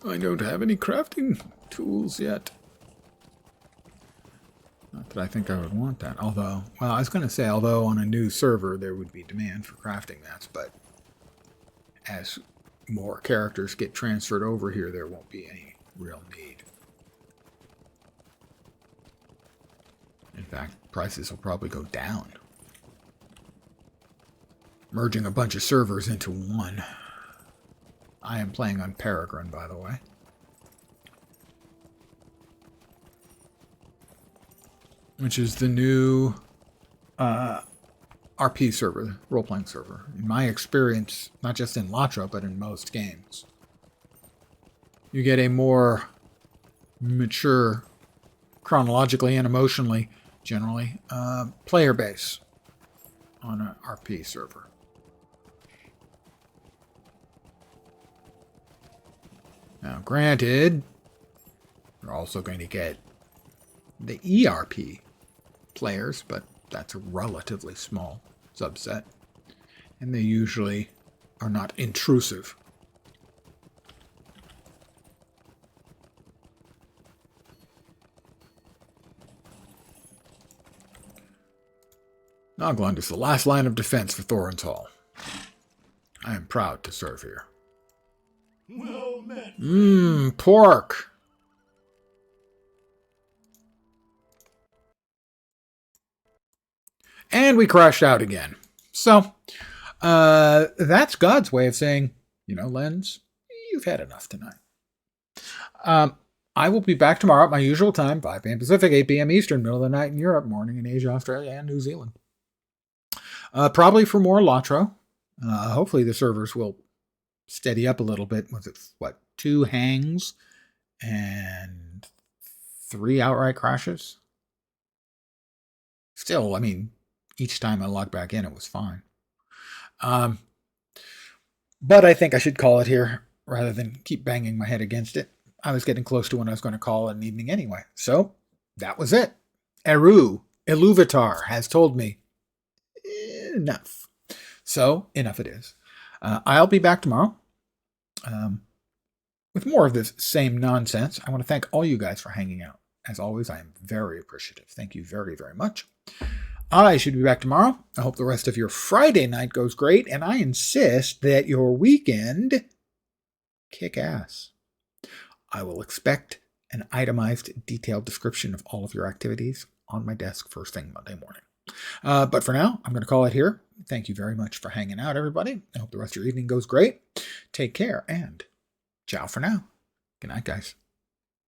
Speaker 1: I don't have any crafting tools yet. Not that I think I would want that. Although, well, I was going to say, although on a new server there would be demand for crafting mats, but as more characters get transferred over here, there won't be any real need. In fact, prices will probably go down. Merging a bunch of servers into one. I am playing on Peregrine, by the way. Which is the new RP server, role-playing server. In my experience, not just in LATRA, but in most games, you get a more mature, chronologically and emotionally, generally, player base on an RP server. Now, granted, you're also going to get the ERP players, but that's a relatively small subset. And they usually are not intrusive. Noglond is the last line of defense for Thorin's Hall. I am proud to serve here.
Speaker 3: Well met.
Speaker 1: Pork. And we crashed out again. So, that's God's way of saying, Lens, you've had enough tonight. I will be back tomorrow at my usual time, 5 p.m. Pacific, 8 p.m. Eastern, middle of the night in Europe, morning in Asia, Australia, and New Zealand. Probably for more Latro. Hopefully the servers will steady up a little bit with, 2 hangs and 3 outright crashes? Still, each time I logged back in, it was fine. But I think I should call it here rather than keep banging my head against it. I was getting close to when I was going to call it an evening anyway. So, that was it. Iluvatar has told me enough. So, enough it is. I'll be back tomorrow with more of this same nonsense. I want to thank all you guys for hanging out. As always, I am very appreciative. Thank you very, very much. I should be back tomorrow. I hope the rest of your Friday night goes great, and I insist that your weekend kick ass. I will expect an itemized, detailed description of all of your activities on my desk first thing Monday morning. But for now, I'm going to call it here. Thank you very much for hanging out, everybody. I hope the rest of your evening goes great. Take care, and ciao for now. Good night, guys.